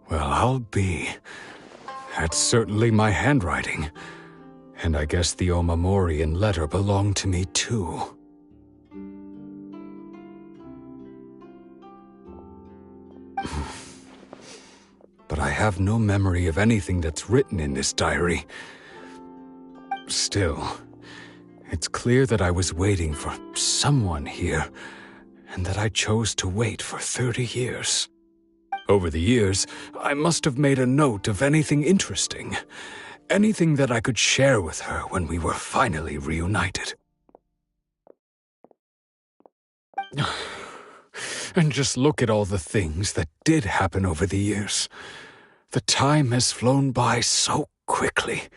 Well, I'll be. That's certainly my handwriting. And I guess the Omamorian letter belonged to me, too. But I have no memory of anything that's written in this diary. Still, it's clear that I was waiting for someone here, and that I chose to wait for 30 years. Over the years, I must have made a note of anything interesting. Anything that I could share with her when we were finally reunited. And just look at all the things that did happen over the years. The time has flown by so quickly.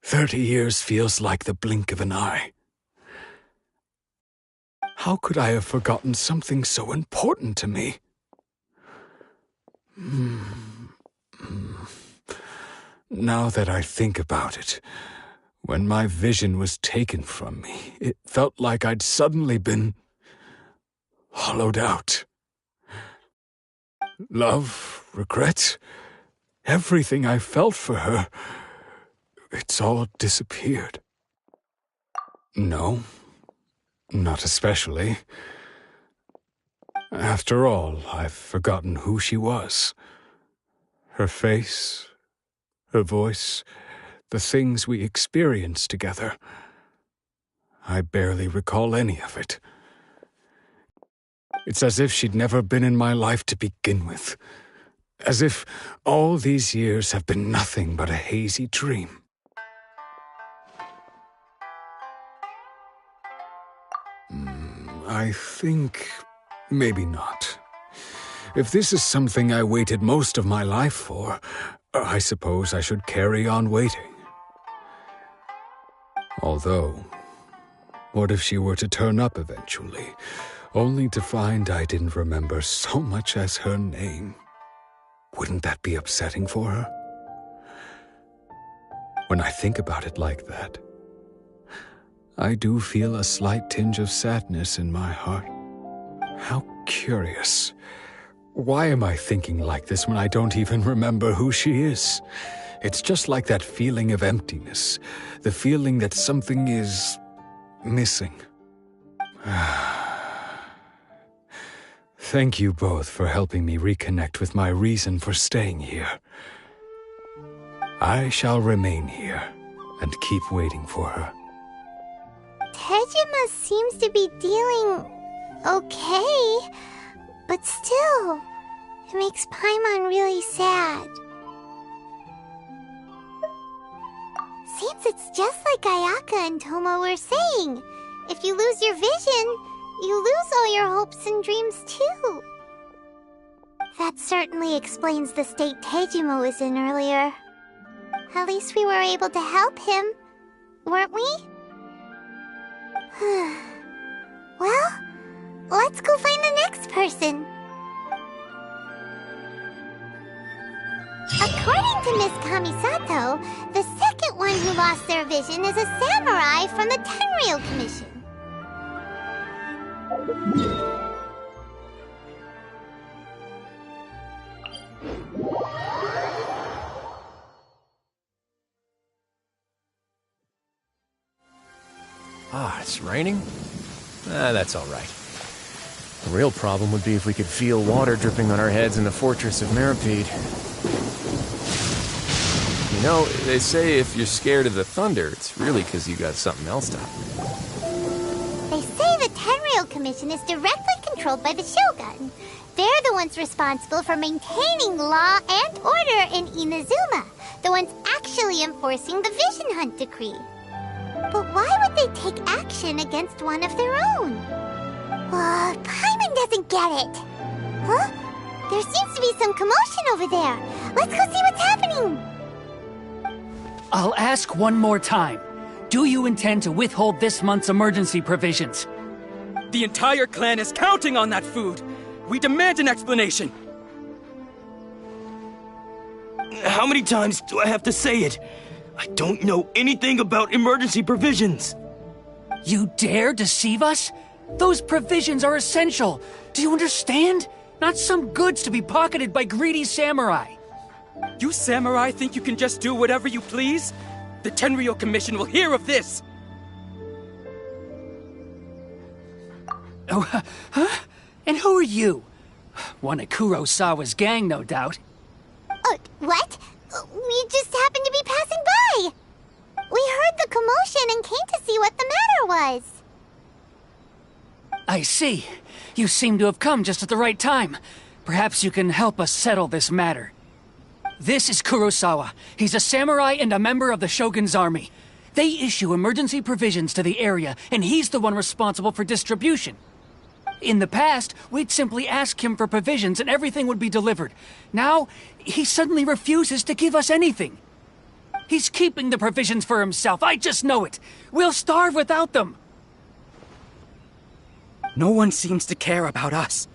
30 years feels like the blink of an eye. How could I have forgotten something so important to me? Now that I think about it, when my vision was taken from me, it felt like I'd suddenly been hollowed out. Love, regret, everything I felt for her, it's all disappeared. No, not especially. After all, I've forgotten who she was. Her face, her voice, the things we experienced together. I barely recall any of it. It's as if she'd never been in my life to begin with. As if all these years have been nothing but a hazy dream. I think maybe not. If this is something I waited most of my life for, I suppose I should carry on waiting. Although, what if she were to turn up eventually, only to find I didn't remember so much as her name? Wouldn't that be upsetting for her? When I think about it like that, I do feel a slight tinge of sadness in my heart. How curious. Why am I thinking like this when I don't even remember who she is? It's just like that feeling of emptiness, the feeling that something is missing. Thank you both for helping me reconnect with my reason for staying here. I shall remain here and keep waiting for her. Tejima seems to be dealing okay, but still, it makes Paimon really sad. Seems it's just like Ayaka and Toma were saying. If you lose your vision, you lose all your hopes and dreams too. That certainly explains the state Tejima was in earlier. At least we were able to help him, weren't we? Well, let's go find the next person. According to Miss Kamisato, the second one who lost their vision is a samurai from the Tenryou Commission. Ah, it's raining? That's all right. The real problem would be if we could feel water dripping on our heads in the fortress of Meripede. You know, they say if you're scared of the thunder, it's really because you got something else to hide. They say the Tenryou Commission is directly controlled by the Shogun. They're the ones responsible for maintaining law and order in Inazuma, the ones actually enforcing the Vision Hunt decree. But why would they take action against one of their own? Paimon doesn't get it. Huh? There seems to be some commotion over there. Let's go see what's happening. I'll ask one more time. Do you intend to withhold this month's emergency provisions? The entire clan is counting on that food. We demand an explanation. How many times do I have to say it? I don't know anything about emergency provisions. You dare deceive us? Those provisions are essential. Do you understand? Not some goods to be pocketed by greedy samurai. You samurai think you can just do whatever you please? The Tenryou Commission will hear of this! Oh, huh? And who are you? One of Kurosawa's gang, no doubt. What? We just happened to be passing by. We heard the commotion and came to see what the matter was. I see. You seem to have come just at the right time. Perhaps you can help us settle this matter. This is Kurosawa. He's a samurai and a member of the Shogun's army. They issue emergency provisions to the area, and he's the one responsible for distribution. In the past, we'd simply ask him for provisions and everything would be delivered. Now, he suddenly refuses to give us anything. He's keeping the provisions for himself, I just know it. We'll starve without them. No one seems to care about us.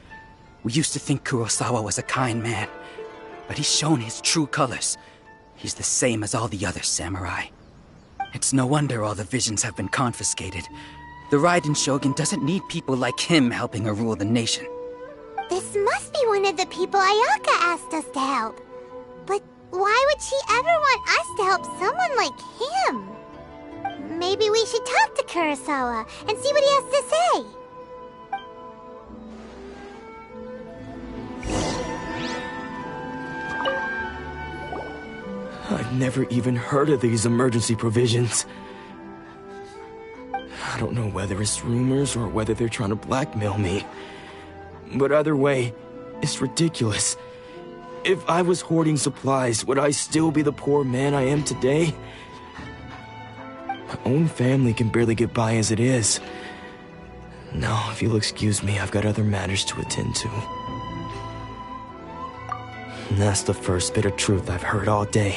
We used to think Kurosawa was a kind man, but he's shown his true colors. He's the same as all the other samurai. It's no wonder all the visions have been confiscated. The Raiden Shogun doesn't need people like him helping her rule the nation. This must be one of the people Ayaka asked us to help. But why would she ever want us to help someone like him? Maybe we should talk to Kurosawa and see what he has to say. I've never even heard of these emergency provisions. I don't know whether it's rumors or whether they're trying to blackmail me. But either way, it's ridiculous. If I was hoarding supplies, would I still be the poor man I am today? My own family can barely get by as it is. Now, if you'll excuse me, I've got other matters to attend to. And that's the first bit of truth I've heard all day.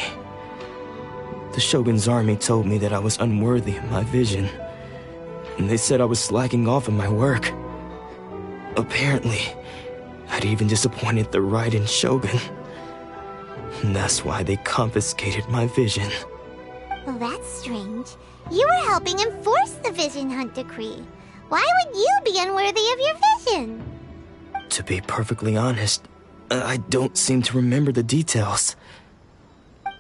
The Shogun's army told me that I was unworthy of my vision. And they said I was slacking off in my work. Apparently, I'd even disappointed the Raiden Shogun. And that's why they confiscated my vision. Well, that's strange. You were helping enforce the Vision Hunt Decree. Why would you be unworthy of your vision? To be perfectly honest, I don't seem to remember the details.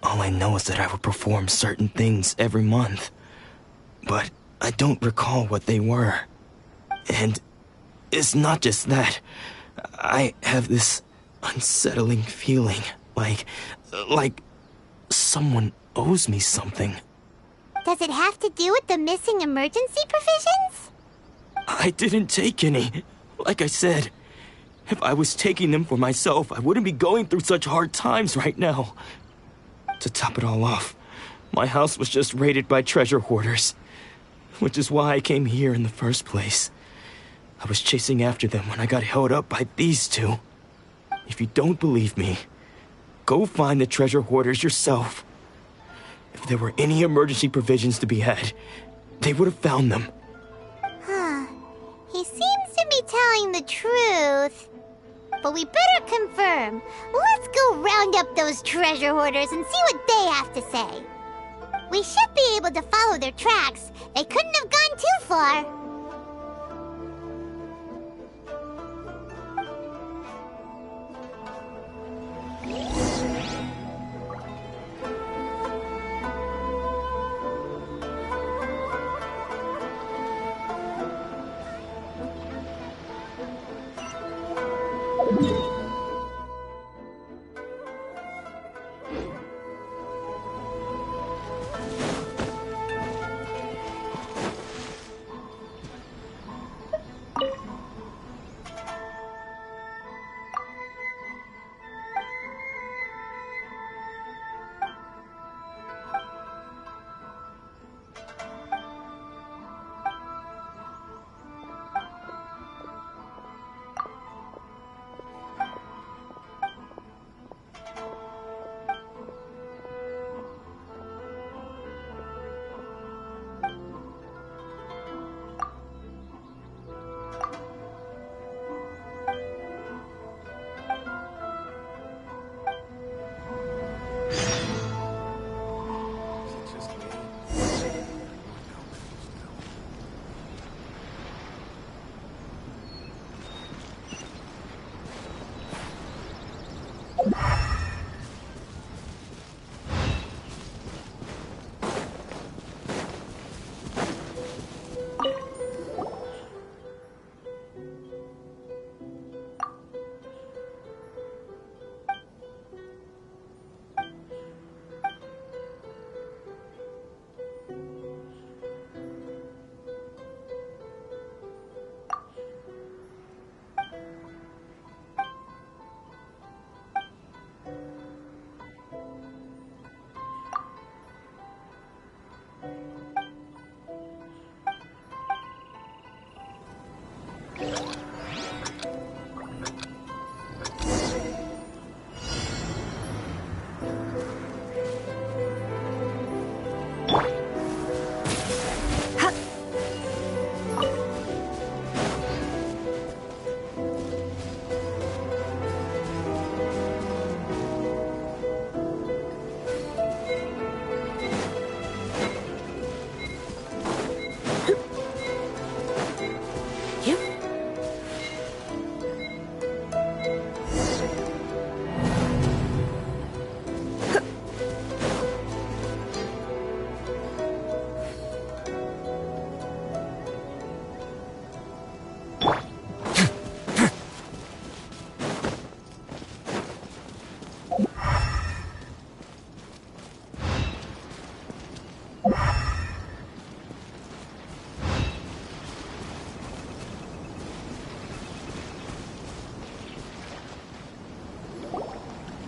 All I know is that I would perform certain things every month. But I don't recall what they were. And it's not just that. I have this unsettling feeling, like someone owes me something. Does it have to do with the missing emergency provisions? I didn't take any. Like I said, if I was taking them for myself, I wouldn't be going through such hard times right now. To top it all off, my house was just raided by treasure hoarders. Which is why I came here in the first place. I was chasing after them when I got held up by these two. If you don't believe me, go find the treasure hoarders yourself. If there were any emergency provisions to be had, they would have found them. Huh. He seems to be telling the truth. But we better confirm. Let's go round up those treasure hoarders and see what they have to say. We should be able to follow their tracks. They couldn't have gone too far.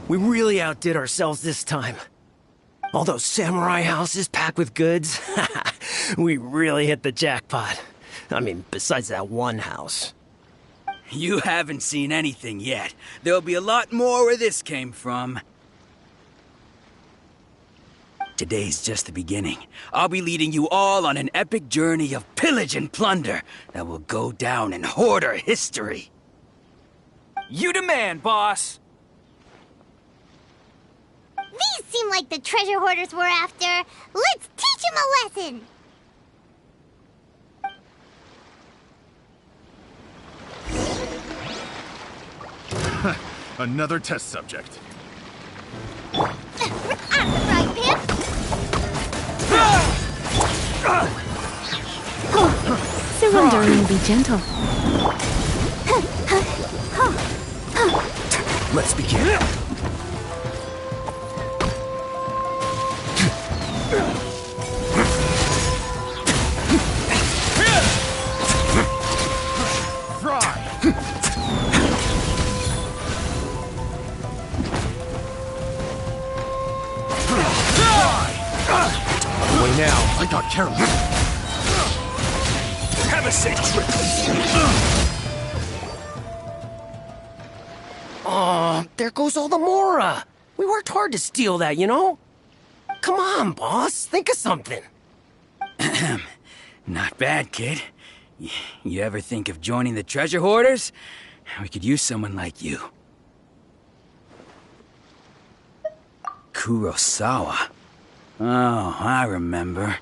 We really outdid ourselves this time. All those samurai houses packed with goods. We really hit the jackpot. I mean, besides that one house. You haven't seen anything yet. There'll be a lot more where this came from. Today's just the beginning. I'll be leading you all on an epic journey of pillage and plunder that will go down in hoarder history. You demand, boss! These seem like the treasure hoarders we're after. Let's teach them a lesson! Another test subject. Right, Pip? Surrender and be gentle. Let's begin. Now, I got careless. Have a safe trip. Aw, there goes all the Mora. We worked hard to steal that, you know? Come on, boss. Think of something. Not bad, kid. You ever think of joining the treasure hoarders? We could use someone like you. Kurosawa. Oh, I remember.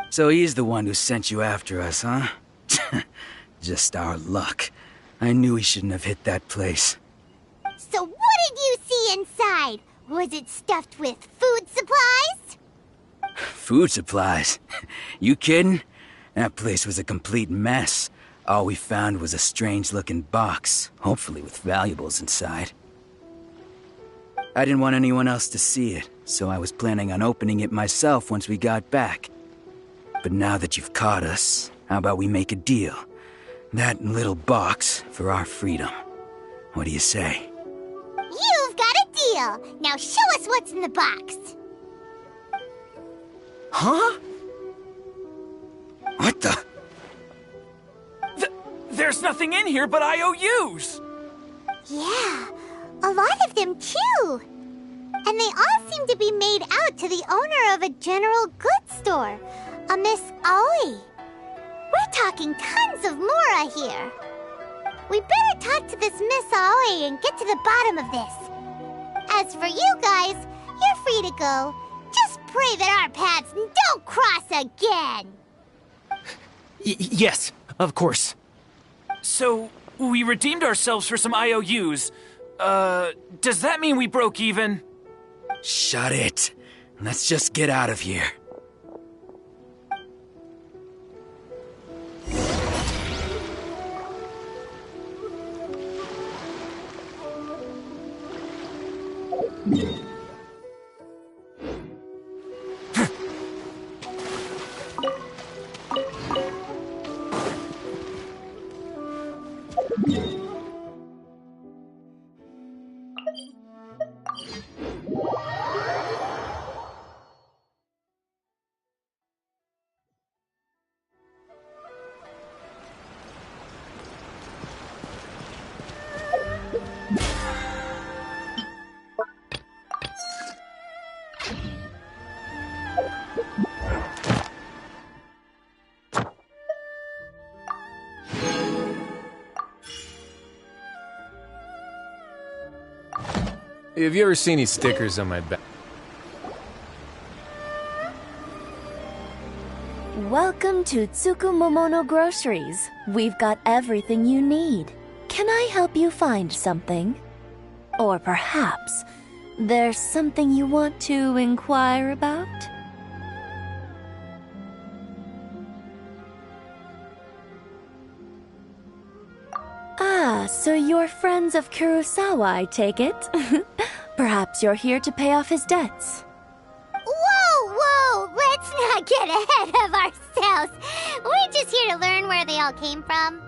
So he's the one who sent you after us, huh? Just our luck. I knew he shouldn't have hit that place. So what did you see inside? Was it stuffed with food supplies? Food supplies? You kidding? That place was a complete mess. All we found was a strange-looking box, hopefully with valuables inside. I didn't want anyone else to see it, so I was planning on opening it myself once we got back. But now that you've caught us, how about we make a deal? That little box for our freedom. What do you say? You've got a deal! Now show us what's in the box! Huh? What the? There's nothing in here but IOUs! Yeah, a lot of them too! And they all seem to be made out to the owner of a general goods store, a Miss Aoi. We're talking tons of Mora here. We better talk to this Miss Aoi and get to the bottom of this. As for you guys, you're free to go. Just pray that our paths don't cross again. Yes, of course. So, we redeemed ourselves for some IOUs. Does that mean we broke even? Shut it. Let's just get out of here. Have you ever seen these stickers on my back? Welcome to Tsukumomono Groceries. We've got everything you need. Can I help you find something? Or perhaps there's something you want to inquire about? Ah, so you're friends of Kurosawa, I take it? Perhaps you're here to pay off his debts. Whoa, whoa! Let's not get ahead of ourselves. We're just here to learn where they all came from.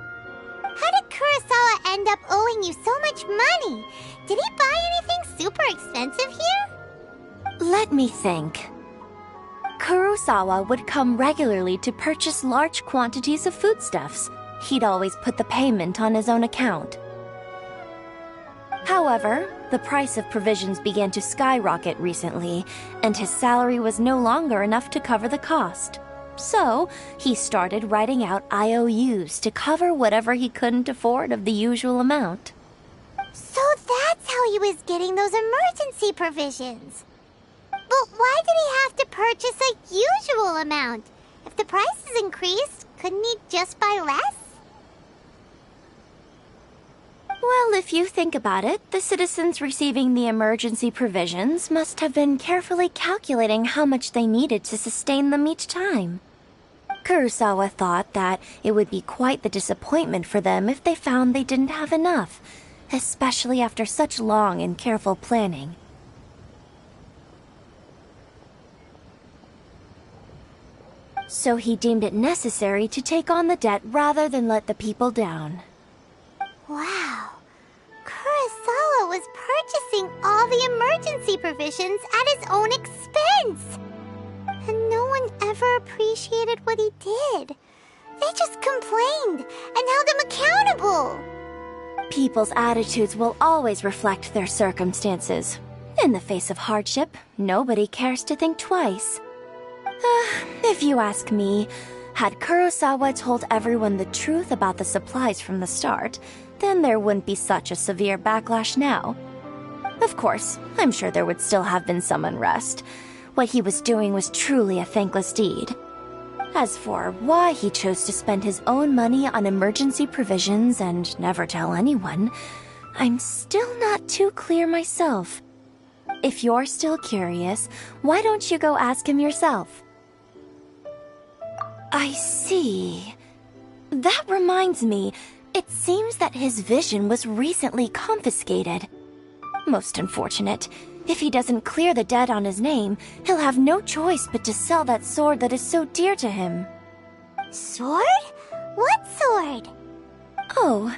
How did Kurosawa end up owing you so much money? Did he buy anything super expensive here? Let me think. Kurosawa would come regularly to purchase large quantities of foodstuffs. He'd always put the payment on his own account. However, the price of provisions began to skyrocket recently, and his salary was no longer enough to cover the cost. So, he started writing out IOUs to cover whatever he couldn't afford of the usual amount. So that's how he was getting those emergency provisions. But why did he have to purchase a usual amount? If the prices increased, couldn't he just buy less? Well, if you think about it, the citizens receiving the emergency provisions must have been carefully calculating how much they needed to sustain them each time. Kurosawa thought that it would be quite the disappointment for them if they found they didn't have enough, especially after such long and careful planning. So he deemed it necessary to take on the debt rather than let the people down. Wow. Kurosawa was purchasing all the emergency provisions at his own expense. And no one ever appreciated what he did. They just complained and held him accountable. People's attitudes will always reflect their circumstances. In the face of hardship, nobody cares to think twice. If you ask me, had Kurosawa told everyone the truth about the supplies from the start, then there wouldn't be such a severe backlash now. Of course, I'm sure there would still have been some unrest. What he was doing was truly a thankless deed. As for why he chose to spend his own money on emergency provisions and never tell anyone, I'm still not too clear myself. If you're still curious, why don't you go ask him yourself? I see. That reminds me, it seems that his vision was recently confiscated. Most unfortunate. If he doesn't clear the debt on his name, he'll have no choice but to sell that sword that is so dear to him. Sword? What sword? Oh,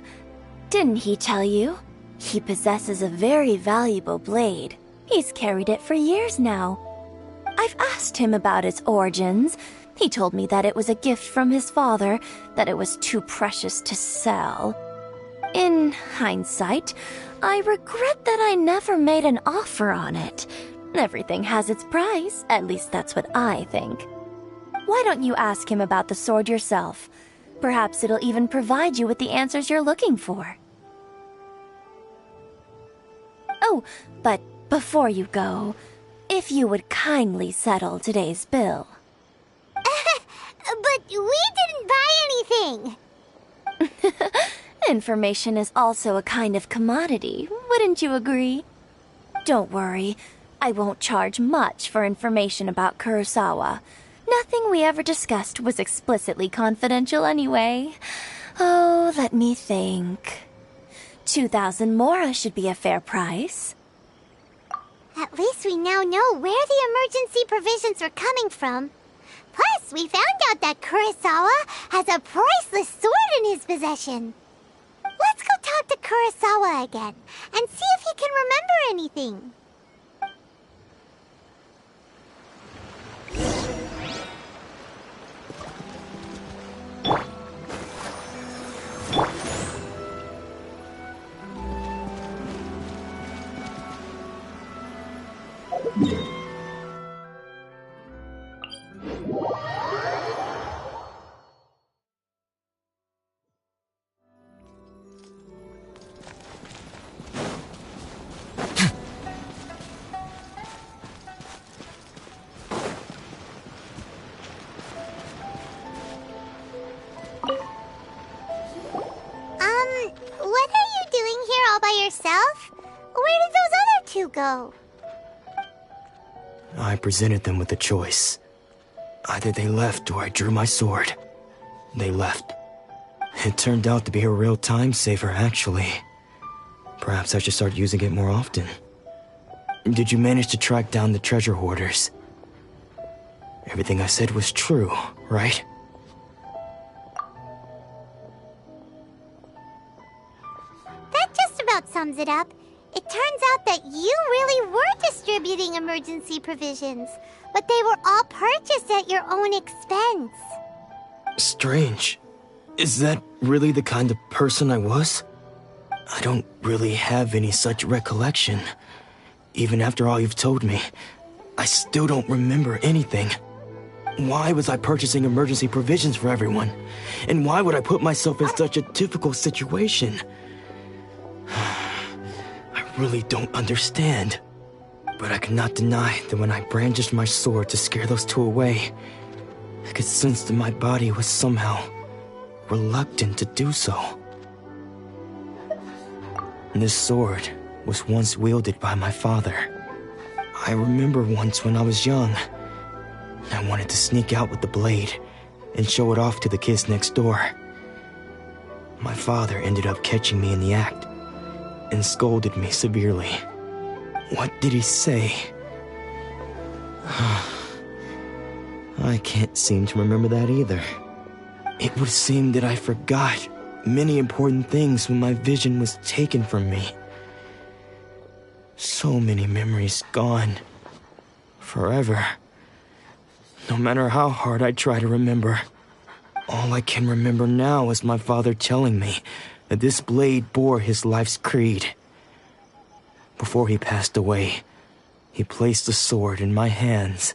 didn't he tell you? He possesses a very valuable blade. He's carried it for years now. I've asked him about its origins. He told me that it was a gift from his father, that it was too precious to sell. In hindsight, I regret that I never made an offer on it. Everything has its price, at least that's what I think. Why don't you ask him about the sword yourself? Perhaps it'll even provide you with the answers you're looking for. Oh, but before you go, if you would kindly settle today's bill. But we didn't buy anything! Information is also a kind of commodity, wouldn't you agree? Don't worry, I won't charge much for information about Kurosawa. Nothing we ever discussed was explicitly confidential anyway. Oh, let me think. 2,000 mora should be a fair price. At least we now know where the emergency provisions were coming from. Plus, we found out that Kurosawa has a priceless sword in his possession. Let's go talk to Kurosawa again and see if he can remember anything. go? I presented them with a choice. Either they left or I drew my sword. They left. It turned out to be a real time saver, actually. Perhaps I should start using it more often. Did you manage to track down the treasure hoarders? Everything I said was true, right? That just about sums it up. It turns out that you really were distributing emergency provisions, but they were all purchased at your own expense. Strange. Is that really the kind of person I was? I don't really have any such recollection. Even after all you've told me, I still don't remember anything. Why was I purchasing emergency provisions for everyone? And why would I put myself in such a difficult situation? I really don't understand. But I cannot deny that when I brandished my sword to scare those two away, I could sense that my body was somehow reluctant to do so. This sword was once wielded by my father. I remember once when I was young, I wanted to sneak out with the blade and show it off to the kids next door. My father ended up catching me in the act and scolded me severely. What did he say? I can't seem to remember that either. It would seem that I forgot many important things when my vision was taken from me. So many memories gone. Forever. No matter how hard I try to remember, all I can remember now is my father telling me that this blade bore his life's creed. Before he passed away, he placed the sword in my hands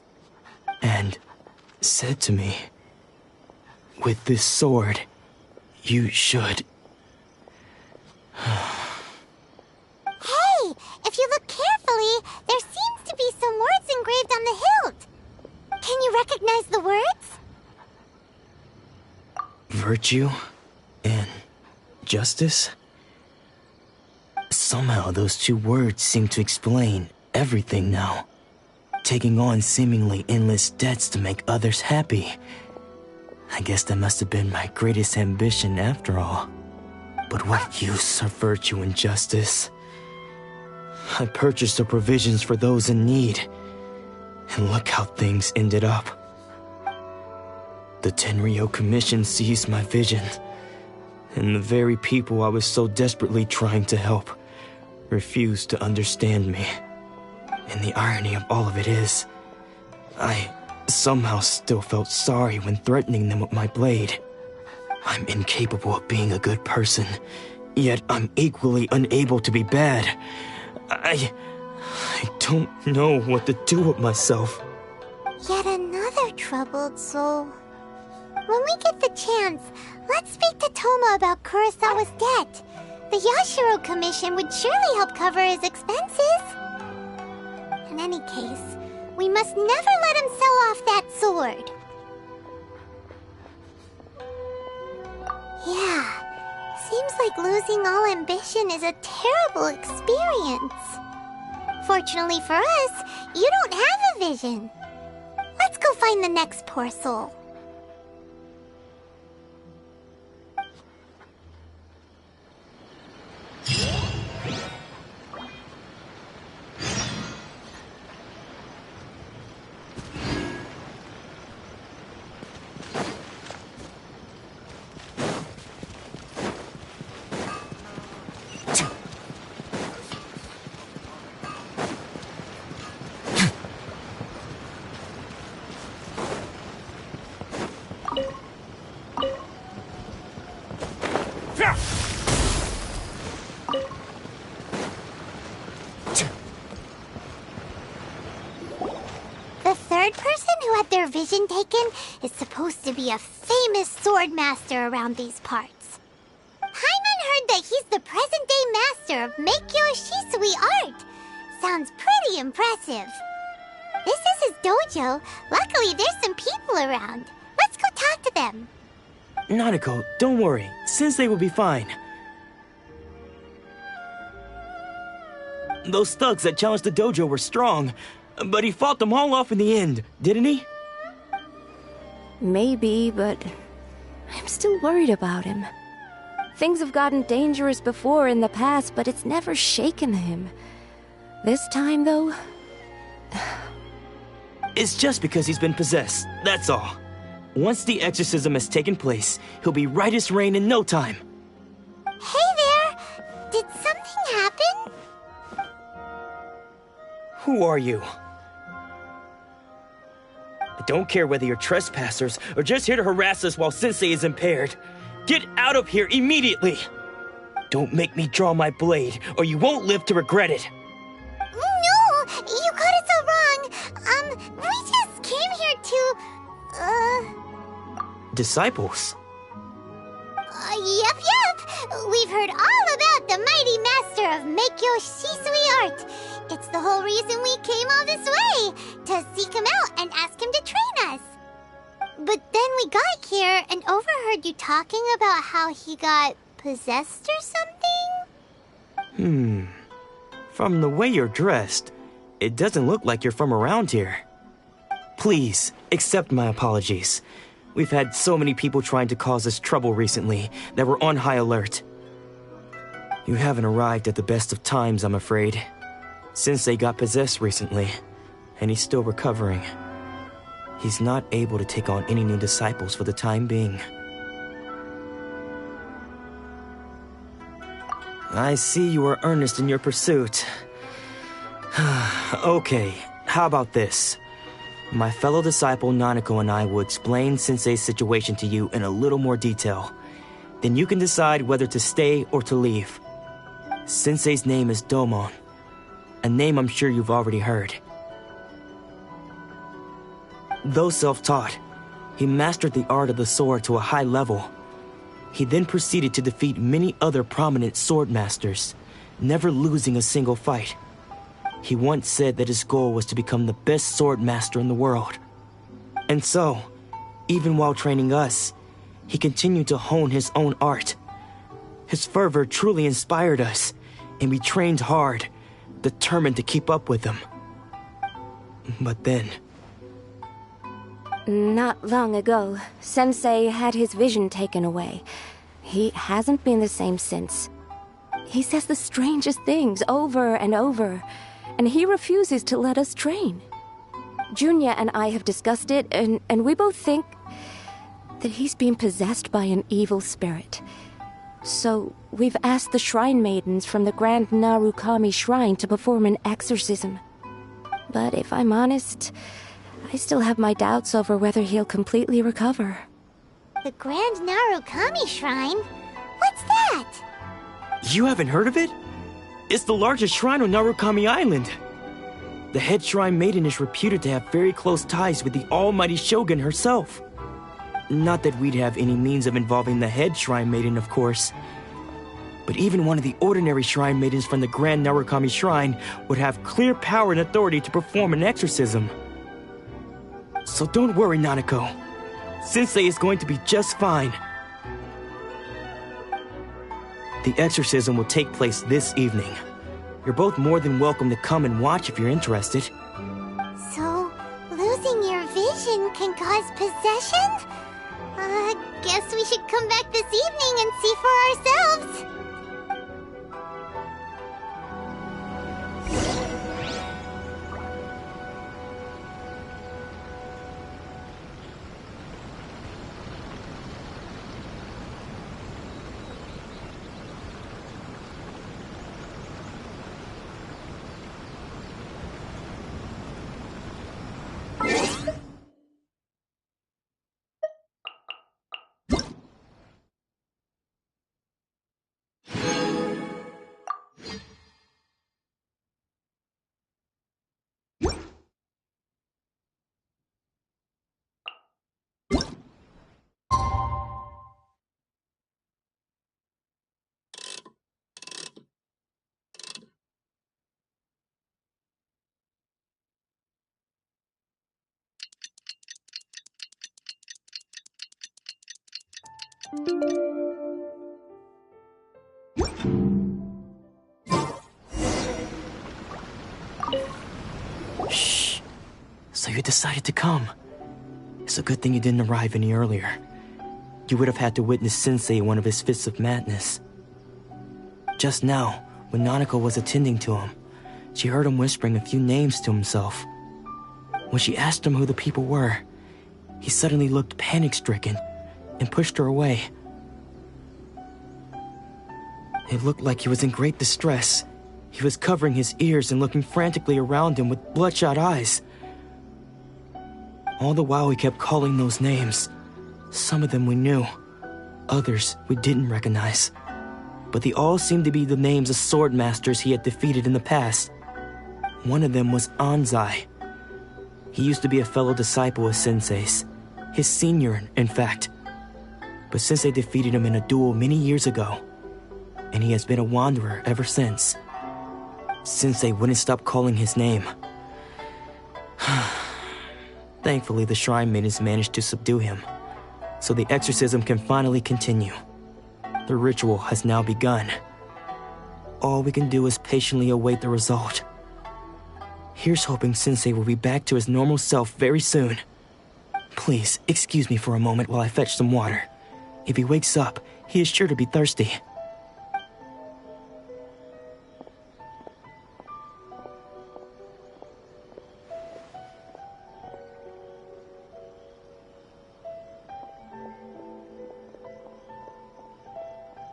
and said to me, "With this sword, you should..." Hey, if you look carefully, there seems to be some words engraved on the hilt. Can you recognize the words? Virtue and justice? Somehow those two words seem to explain everything now. Taking on seemingly endless debts to make others happy. I guess that must have been my greatest ambition after all. But what use are virtue and justice? I purchased the provisions for those in need, and look how things ended up. The Tenryou Commission seized my vision, and the very people I was so desperately trying to help refused to understand me. And the irony of all of it is, I somehow still felt sorry when threatening them with my blade. I'm incapable of being a good person, yet I'm equally unable to be bad. I don't know what to do with myself. Yet another troubled soul. When we get the chance, let's speak to Toma about Kurosawa's debt. The Yashiro Commission would surely help cover his expenses. In any case, we must never let him sell off that sword. Yeah, seems like losing all ambition is a terrible experience. Fortunately for us, you don't have a vision. Let's go find the next poor soul. The third person who had their vision taken is supposed to be a famous sword master around these parts. Paimon heard that he's the present-day master of Meikyo Shisui art. Sounds pretty impressive. This is his dojo. Luckily, there's some people around. Let's go talk to them. Nanako, don't worry. Sensei will be fine. Those thugs that challenged the dojo were strong, but he fought them all off in the end, didn't he? Maybe, but I'm still worried about him. Things have gotten dangerous before in the past, but it's never shaken him. This time, though... It's just because he's been possessed, that's all. Once the exorcism has taken place, he'll be right as rain in no time. Hey there! Did something happen? Who are you? I don't care whether you're trespassers or just here to harass us while Sensei is impaired. Get out of here immediately! Don't make me draw my blade, or you won't live to regret it. No! You got it so wrong! We just came here to... Disciples? Yep! We've heard all about the mighty master of Meikyo Shisui art. It's the whole reason we came all this way, to seek him out and ask him to train us. But then we got here and overheard you talking about how he got possessed or something? From the way you're dressed, it doesn't look like you're from around here. Please, accept my apologies. We've had so many people trying to cause us trouble recently that we're on high alert. You haven't arrived at the best of times, I'm afraid. Sensei got possessed recently, and he's still recovering. He's not able to take on any new disciples for the time being. I see you are earnest in your pursuit. Okay, how about this? My fellow disciple Nanako and I will explain Sensei's situation to you in a little more detail. Then you can decide whether to stay or to leave. Sensei's name is Domon, a name I'm sure you've already heard. Though self-taught, he mastered the art of the sword to a high level. He then proceeded to defeat many other prominent sword masters, never losing a single fight. He once said that his goal was to become the best sword master in the world. And so, even while training us, he continued to hone his own art. His fervor truly inspired us, and we trained hard, determined to keep up with him. But then... Not long ago, Sensei had his vision taken away. He hasn't been the same since. He says the strangest things over and over, and he refuses to let us train. Junya and I have discussed it, and we both think that he's been possessed by an evil spirit. So we've asked the shrine maidens from the Grand Narukami Shrine to perform an exorcism. But if I'm honest, I still have my doubts over whether he'll completely recover. The Grand Narukami Shrine? What's that? You haven't heard of it? It's the largest shrine on Narukami Island. The head shrine maiden is reputed to have very close ties with the almighty Shogun herself. Not that we'd have any means of involving the head shrine maiden, of course. But even one of the ordinary shrine maidens from the Grand Narukami Shrine would have clear power and authority to perform an exorcism. So don't worry, Nanako. Sensei is going to be just fine. The exorcism will take place this evening. You're both more than welcome to come and watch if you're interested. So, losing your vision can cause possession? Guess we should come back this evening and see for ourselves. decided to come. It's a good thing you didn't arrive any earlier. You would have had to witness Sensei in one of his fits of madness. Just now, when Nanako was attending to him, she heard him whispering a few names to himself. When she asked him who the people were, he suddenly looked panic-stricken and pushed her away. It looked like he was in great distress. He was covering his ears and looking frantically around him with bloodshot eyes. All the while he kept calling those names. Some of them we knew, others we didn't recognize. But they all seemed to be the names of sword masters he had defeated in the past. One of them was Anzai. He used to be a fellow disciple of Sensei's, his senior, in fact. But Sensei defeated him in a duel many years ago, and he has been a wanderer ever since. Sensei wouldn't stop calling his name. Thankfully, the shrine maidens managed to subdue him, so the exorcism can finally continue. The ritual has now begun. All we can do is patiently await the result. Here's hoping Sensei will be back to his normal self very soon. Please, excuse me for a moment while I fetch some water. If he wakes up, he is sure to be thirsty.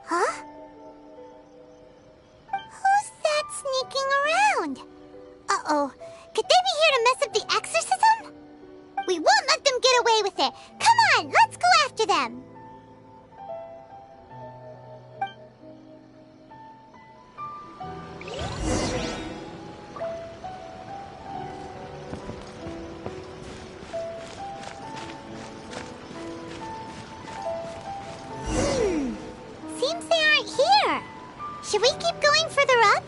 Huh? Who's that sneaking around? Uh-oh. Could they be here to mess up the exorcism? We won't let them get away with it. Come on, let's go after them. Seems they aren't here. Should we keep going further up?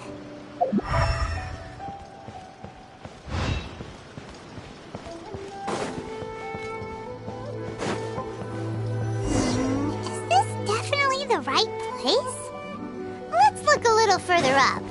Is this definitely the right place? Let's look a little further up.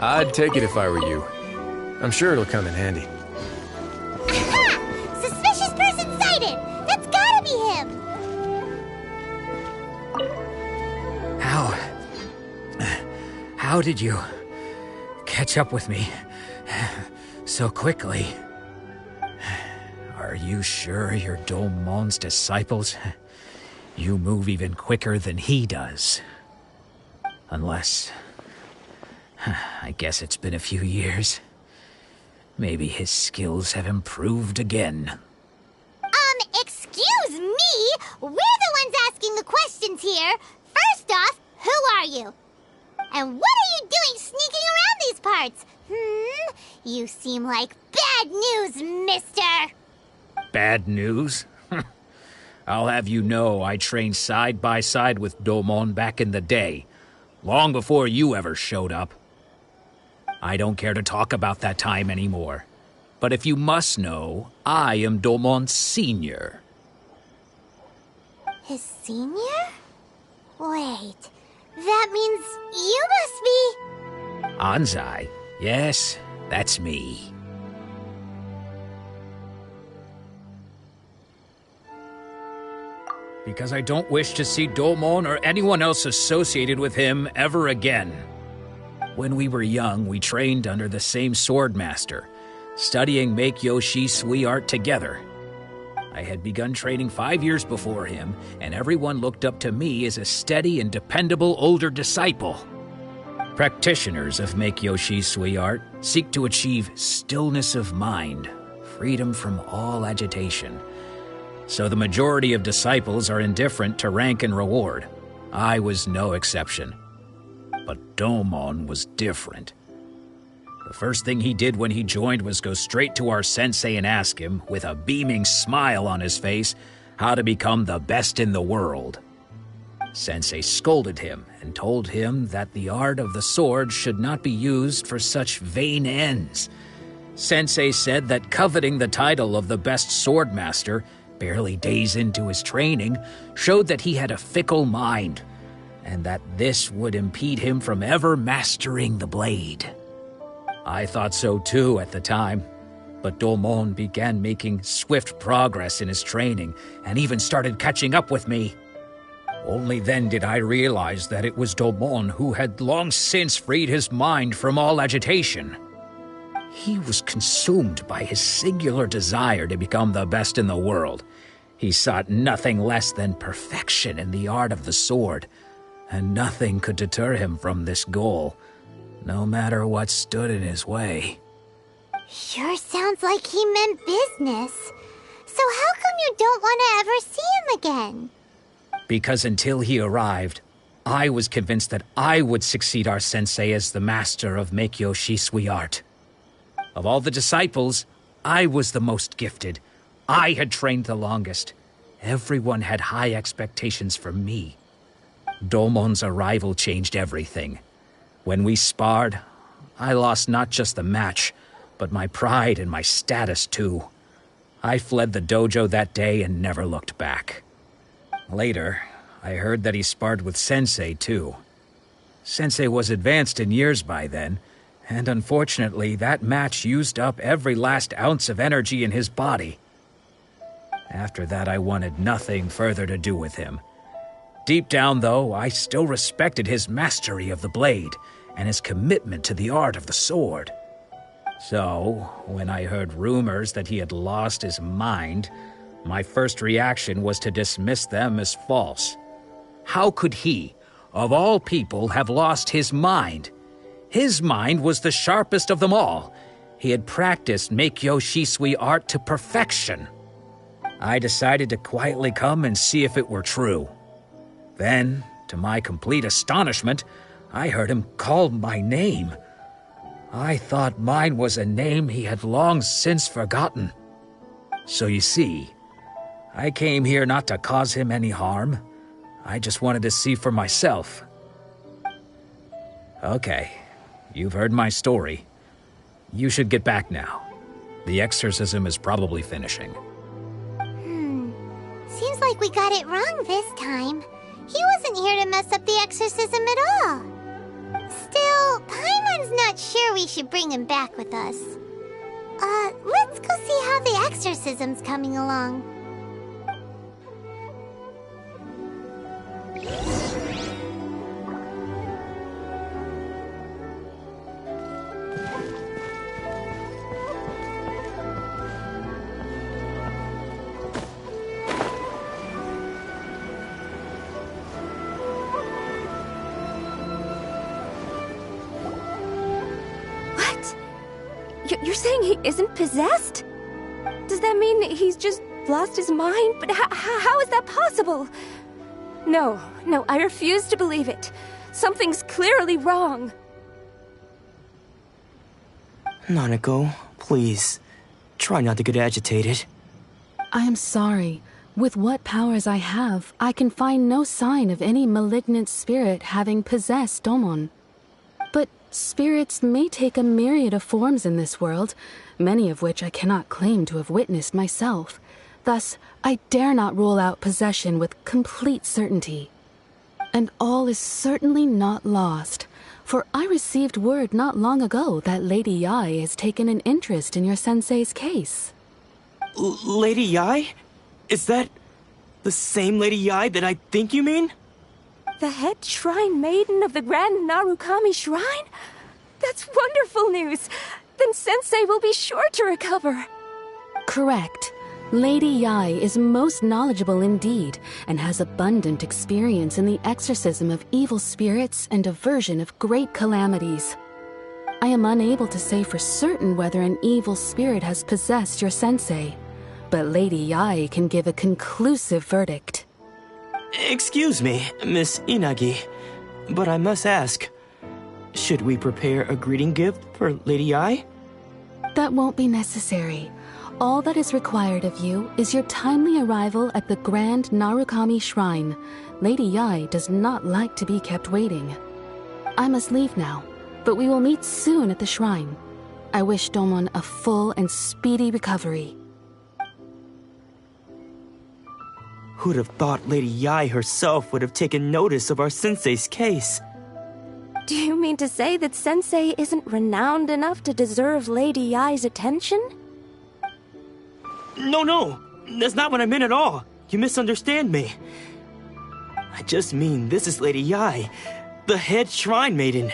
I'd take it if I were you. I'm sure it'll come in handy. Aha! Suspicious person sighted! That's gotta be him! How did you catch up with me so quickly? Are you sure you're Domon's disciples? You move even quicker than he does. Unless... I guess it's been a few years. Maybe his skills have improved again. Excuse me? We're the ones asking the questions here. First off, who are you? And what are you doing sneaking around these parts? You seem like bad news, mister. Bad news? I'll have you know I trained side by side with Domon back in the day, long before you ever showed up. I don't care to talk about that time anymore. But if you must know, I am Domon's senior. His senior? Wait, that means you must be... Anzai? Yes, that's me. Because I don't wish to see Domon or anyone else associated with him ever again. When we were young, we trained under the same sword master, studying Make-Yoshi Sui art together. I had begun training 5 years before him, and everyone looked up to me as a steady and dependable older disciple. Practitioners of Make-Yoshi Sui art seek to achieve stillness of mind, freedom from all agitation. So the majority of disciples are indifferent to rank and reward. I was no exception. But Domon was different. The first thing he did when he joined was go straight to our sensei and ask him, with a beaming smile on his face, how to become the best in the world. Sensei scolded him and told him that the art of the sword should not be used for such vain ends. Sensei said that coveting the title of the best swordmaster, barely days into his training, showed that he had a fickle mind, and that this would impede him from ever mastering the blade. I thought so too at the time, but Domon began making swift progress in his training and even started catching up with me. Only then did I realize that it was Domon who had long since freed his mind from all agitation. He was consumed by his singular desire to become the best in the world. He sought nothing less than perfection in the art of the sword, and nothing could deter him from this goal, no matter what stood in his way. Sure sounds like he meant business. So how come you don't want to ever see him again? Because until he arrived, I was convinced that I would succeed our sensei as the master of Meikyo Shisui art. Of all the disciples, I was the most gifted. I had trained the longest. Everyone had high expectations for me. Domon's arrival changed everything. When we sparred, I lost not just the match, but my pride and my status too. I fled the dojo that day and never looked back. Later, I heard that he sparred with Sensei too. Sensei was advanced in years by then, and unfortunately that match used up every last ounce of energy in his body. After that, I wanted nothing further to do with him. Deep down, though, I still respected his mastery of the blade and his commitment to the art of the sword. So, when I heard rumors that he had lost his mind, my first reaction was to dismiss them as false. How could he, of all people, have lost his mind? His mind was the sharpest of them all. He had practiced Meikyo Shisui art to perfection. I decided to quietly come and see if it were true. Then, to my complete astonishment, I heard him call my name. I thought mine was a name he had long since forgotten. So you see, I came here not to cause him any harm. I just wanted to see for myself. Okay, you've heard my story. You should get back now. The exorcism is probably finishing. Seems like we got it wrong this time. He wasn't here to mess up the exorcism at all. Still, Paimon's not sure we should bring him back with us. Let's go see how the exorcism's coming along. You're saying he isn't possessed? Does that mean he's just lost his mind? But how is that possible? No, I refuse to believe it. Something's clearly wrong. Nanako, please, try not to get agitated. I am sorry. With what powers I have, I can find no sign of any malignant spirit having possessed Domon. But spirits may take a myriad of forms in this world, many of which I cannot claim to have witnessed myself. Thus, I dare not rule out possession with complete certainty. And all is certainly not lost, for I received word not long ago that Lady Yai has taken an interest in your sensei's case. Lady Yai? Is that the same Lady Yai that I think you mean? The head shrine maiden of the Grand Narukami Shrine? That's wonderful news! Then Sensei will be sure to recover. Correct. Lady Yai is most knowledgeable indeed, and has abundant experience in the exorcism of evil spirits and aversion of great calamities. I am unable to say for certain whether an evil spirit has possessed your sensei, but Lady Yai can give a conclusive verdict. Excuse me, Miss Inagi, but I must ask, should we prepare a greeting gift for Lady Yai? That won't be necessary. All that is required of you is your timely arrival at the Grand Narukami Shrine. Lady Yai does not like to be kept waiting. I must leave now, but we will meet soon at the shrine. I wish Domon a full and speedy recovery. Who'd have thought Lady Yai herself would have taken notice of our sensei's case? Do you mean to say that Sensei isn't renowned enough to deserve Lady Yai's attention? No, that's not what I meant at all. You misunderstand me. I just mean this is Lady Yai, the head shrine maiden.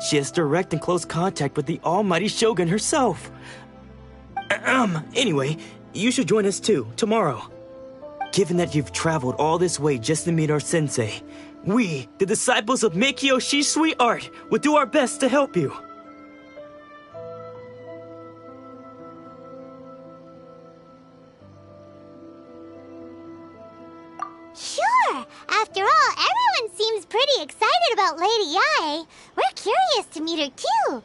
She has direct and close contact with the almighty Shogun herself. Anyway, you should join us too, tomorrow. Given that you've traveled all this way just to meet our sensei, we, the disciples of Meikyo Shisui Art, will do our best to help you. Sure! After all, everyone seems pretty excited about Lady Yai. We're curious to meet her too.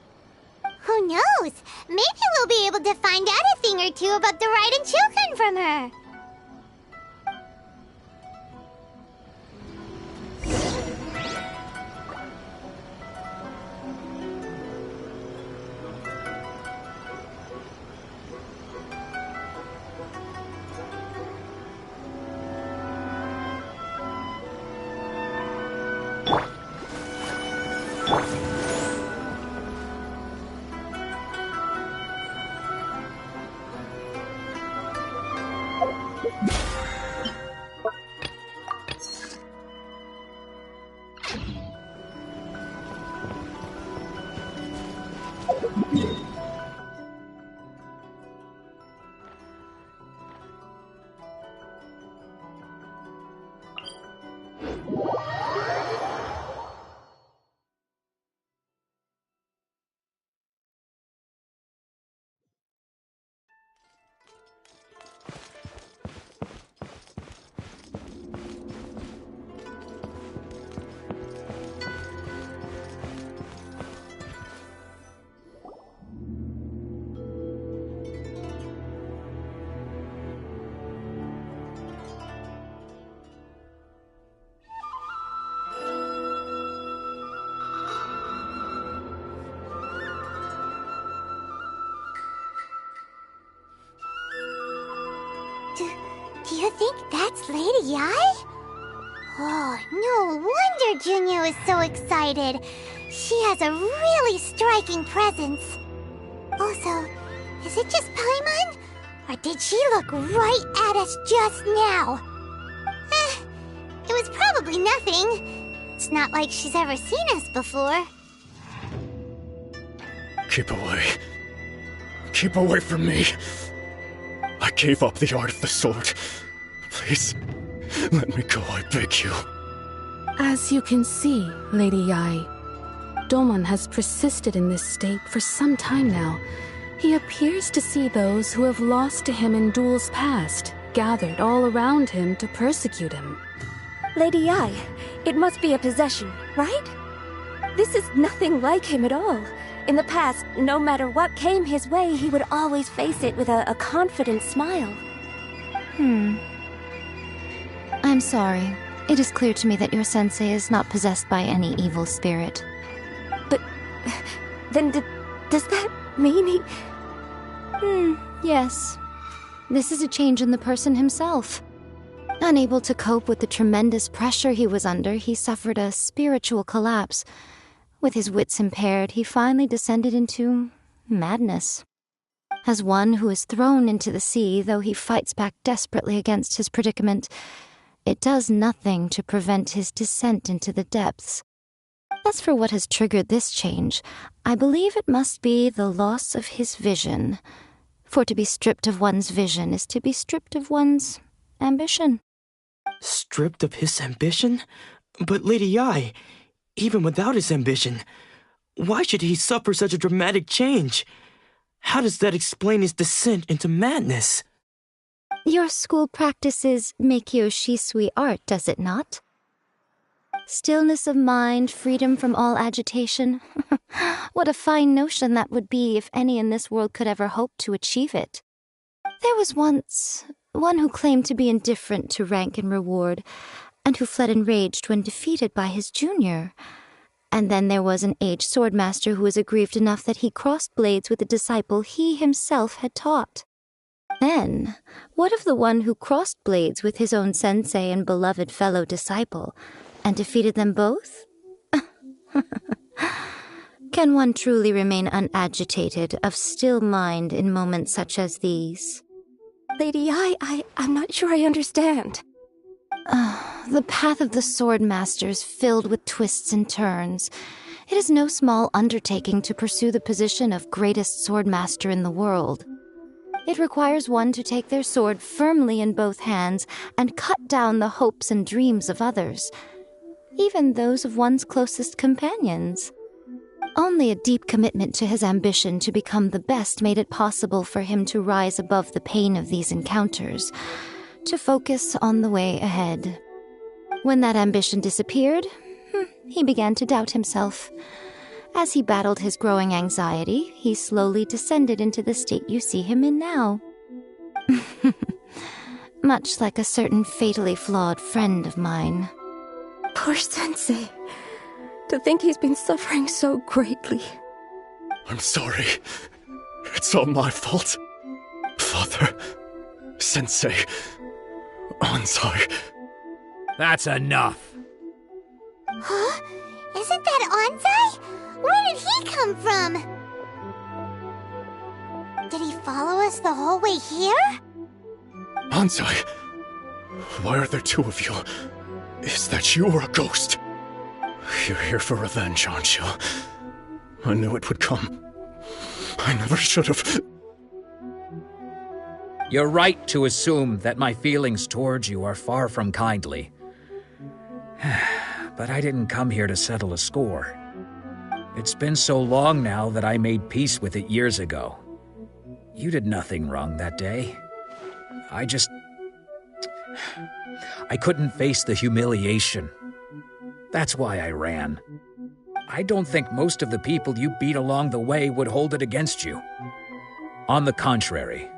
Who knows? Maybe we'll be able to find out a thing or two about the Raiden Shogun from her. Do you think that's Lady Yai? Oh, no wonder Junyo is so excited. She has a really striking presence. Also, is it just Paimon? Or did she look right at us just now? It was probably nothing. It's not like she's ever seen us before. Keep away. Keep away from me. I gave up the art of the sword. Please, let me go, I beg you. As you can see, Lady Yai, Domon has persisted in this state for some time now. He appears to see those who have lost to him in duels past, gathered all around him to persecute him. Lady Yai, it must be a possession, right? This is nothing like him at all. In the past, no matter what came his way, he would always face it with a confident smile. I'm sorry. It is clear to me that your sensei is not possessed by any evil spirit. But then does that mean he... Yes. This is a change in the person himself. Unable to cope with the tremendous pressure he was under, he suffered a spiritual collapse. With his wits impaired, he finally descended into madness. As one who is thrown into the sea, though he fights back desperately against his predicament, it does nothing to prevent his descent into the depths. As for what has triggered this change, I believe it must be the loss of his vision. For to be stripped of one's vision is to be stripped of one's ambition. Stripped of his ambition? But Lady Yai, even without his ambition, why should he suffer such a dramatic change? How does that explain his descent into madness? Your school practices Meikyo Shisui art, does it not? Stillness of mind, freedom from all agitation. What a fine notion that would be if any in this world could ever hope to achieve it. There was once one who claimed to be indifferent to rank and reward. and who fled enraged when defeated by his junior. And then there was an aged swordmaster who was aggrieved enough that he crossed blades with a disciple he himself had taught. Then, what of the one who crossed blades with his own sensei and beloved fellow disciple, and defeated them both? Can one truly remain unagitated, of still mind in moments such as these? Lady, I'm not sure I understand. The path of the swordmaster is filled with twists and turns. It is no small undertaking to pursue the position of greatest swordmaster in the world. It requires one to take their sword firmly in both hands and cut down the hopes and dreams of others, even those of one's closest companions. Only a deep commitment to his ambition to become the best made it possible for him to rise above the pain of these encounters, to focus on the way ahead. When that ambition disappeared, he began to doubt himself. As he battled his growing anxiety, he slowly descended into the state you see him in now. Much like a certain fatally flawed friend of mine. Poor Sensei. To think he's been suffering so greatly. I'm sorry. It's all my fault. Father, Sensei, Onsai. That's enough. Huh? Isn't that Onsai? Where did he come from? Did he follow us the whole way here? Onsai, why are there two of you? Is that you or a ghost? You're here for revenge, aren't you? I knew it would come. I never should have. You're right to assume that my feelings towards you are far from kindly. But I didn't come here to settle a score. It's been so long now that I made peace with it years ago. You did nothing wrong that day. I couldn't face the humiliation. That's why I ran. I don't think most of the people you beat along the way would hold it against you. On the contrary,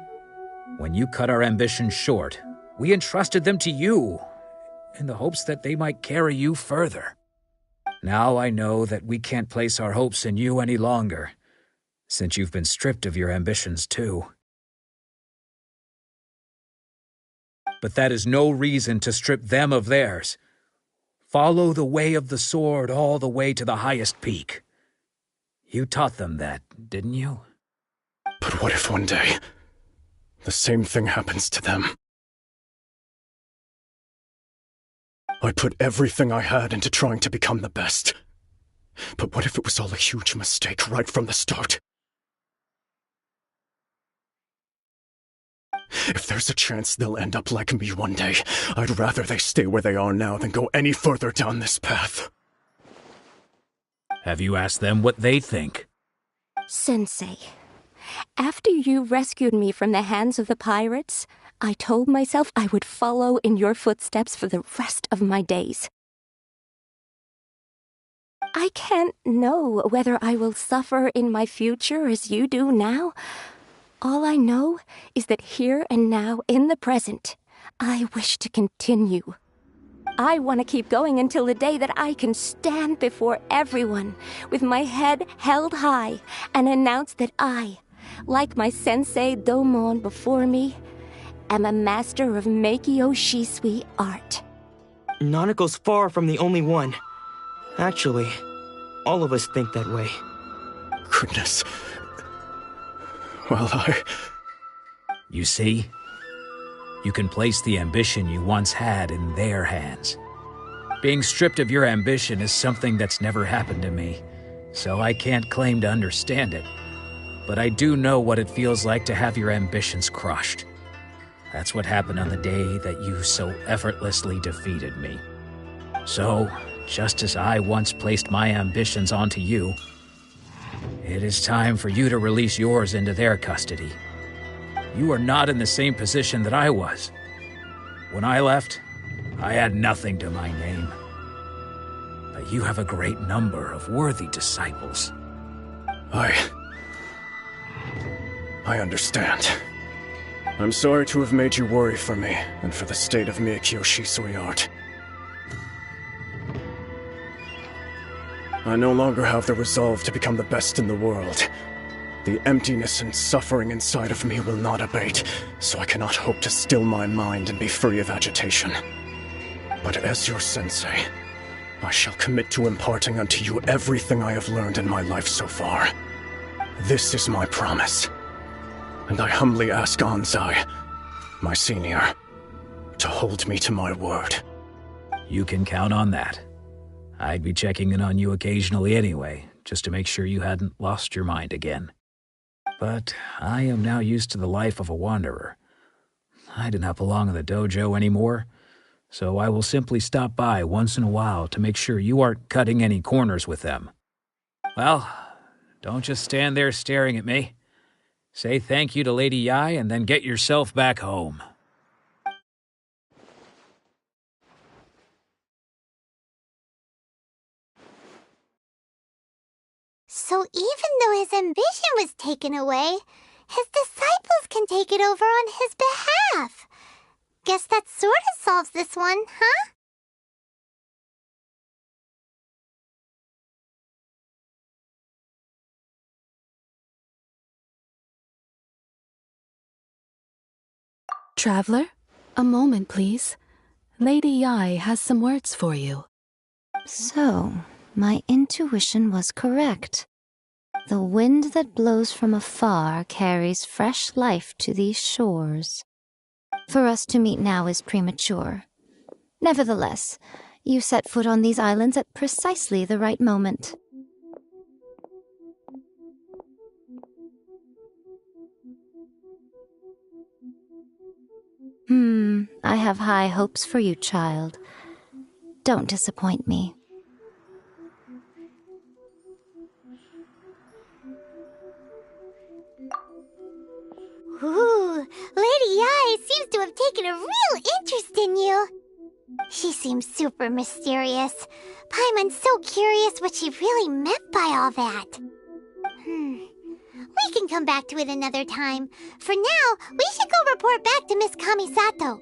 when you cut our ambitions short, we entrusted them to you, in the hopes that they might carry you further. Now I know that we can't place our hopes in you any longer, since you've been stripped of your ambitions too. But that is no reason to strip them of theirs. Follow the way of the sword all the way to the highest peak. You taught them that, didn't you? But what if one day, the same thing happens to them? I put everything I had into trying to become the best. But what if it was all a huge mistake right from the start? If there's a chance they'll end up like me one day, I'd rather they stay where they are now than go any further down this path. Have you asked them what they think? Sensei, after you rescued me from the hands of the pirates, I told myself I would follow in your footsteps for the rest of my days. I can't know whether I will suffer in my future as you do now. All I know is that here and now, in the present, I wish to continue. I want to keep going until the day that I can stand before everyone with my head held high and announce that I, like my sensei Domon before me, am a master of Meikyo Shisui art. Nanako's far from the only one. Actually, all of us think that way. Goodness. Well, You see? You can place the ambition you once had in their hands. Being stripped of your ambition is something that's never happened to me, so I can't claim to understand it. But I do know what it feels like to have your ambitions crushed. That's what happened on the day that you so effortlessly defeated me. So, just as I once placed my ambitions onto you, it is time for you to release yours into their custody. You are not in the same position that I was. When I left, I had nothing to my name. But you have a great number of worthy disciples. I understand. I'm sorry to have made you worry for me, and for the state of Meikyo Shisui art. I no longer have the resolve to become the best in the world. The emptiness and suffering inside of me will not abate, so I cannot hope to still my mind and be free of agitation. But as your sensei, I shall commit to imparting unto you everything I have learned in my life so far. This is my promise. And I humbly ask Anzai, my senior, to hold me to my word. You can count on that. I'd be checking in on you occasionally anyway, just to make sure you hadn't lost your mind again. But I am now used to the life of a wanderer. I do not belong in the dojo anymore, so I will simply stop by once in a while to make sure you aren't cutting any corners with them. Well, don't just stand there staring at me. Say thank you to Lady Yai and then get yourself back home. So even though his ambition was taken away, his disciples can take it over on his behalf. Guess that sort of solves this one, huh? Traveler, a moment, please. Lady Yai has some words for you. So, my intuition was correct. The wind that blows from afar carries fresh life to these shores. For us to meet now is premature. Nevertheless, you set foot on these islands at precisely the right moment. I have high hopes for you, child. Don't disappoint me. Ooh, Lady Yai seems to have taken a real interest in you. She seems super mysterious. Paimon's so curious what she really meant by all that. We can come back to it another time. For now, we should go report back to Miss Kamisato.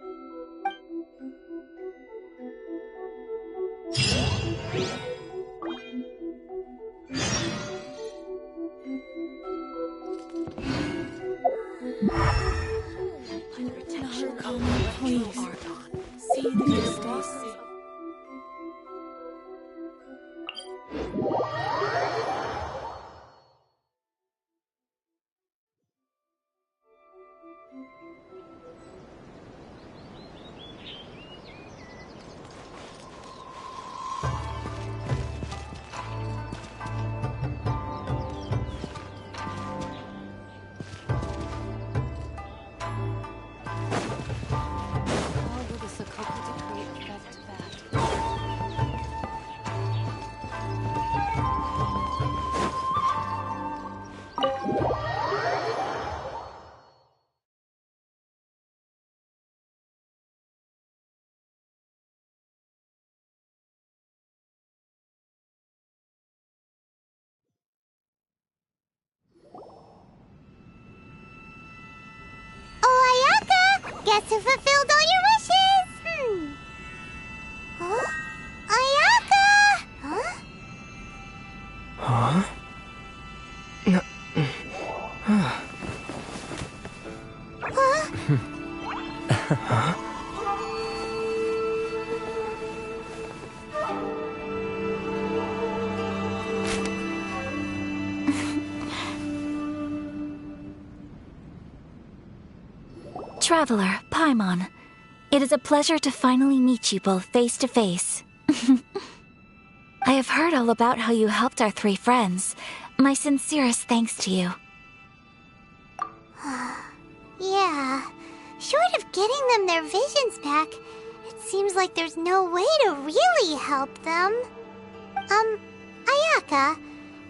Guess who fulfilled all your wishes? Huh? Ayaka! Huh? Huh? Huh? Traveler, Paimon, it is a pleasure to finally meet you both face to face. I have heard all about how you helped our three friends. My sincerest thanks to you. Yeah, short of getting them their visions back, it seems like there's no way to really help them. Ayaka,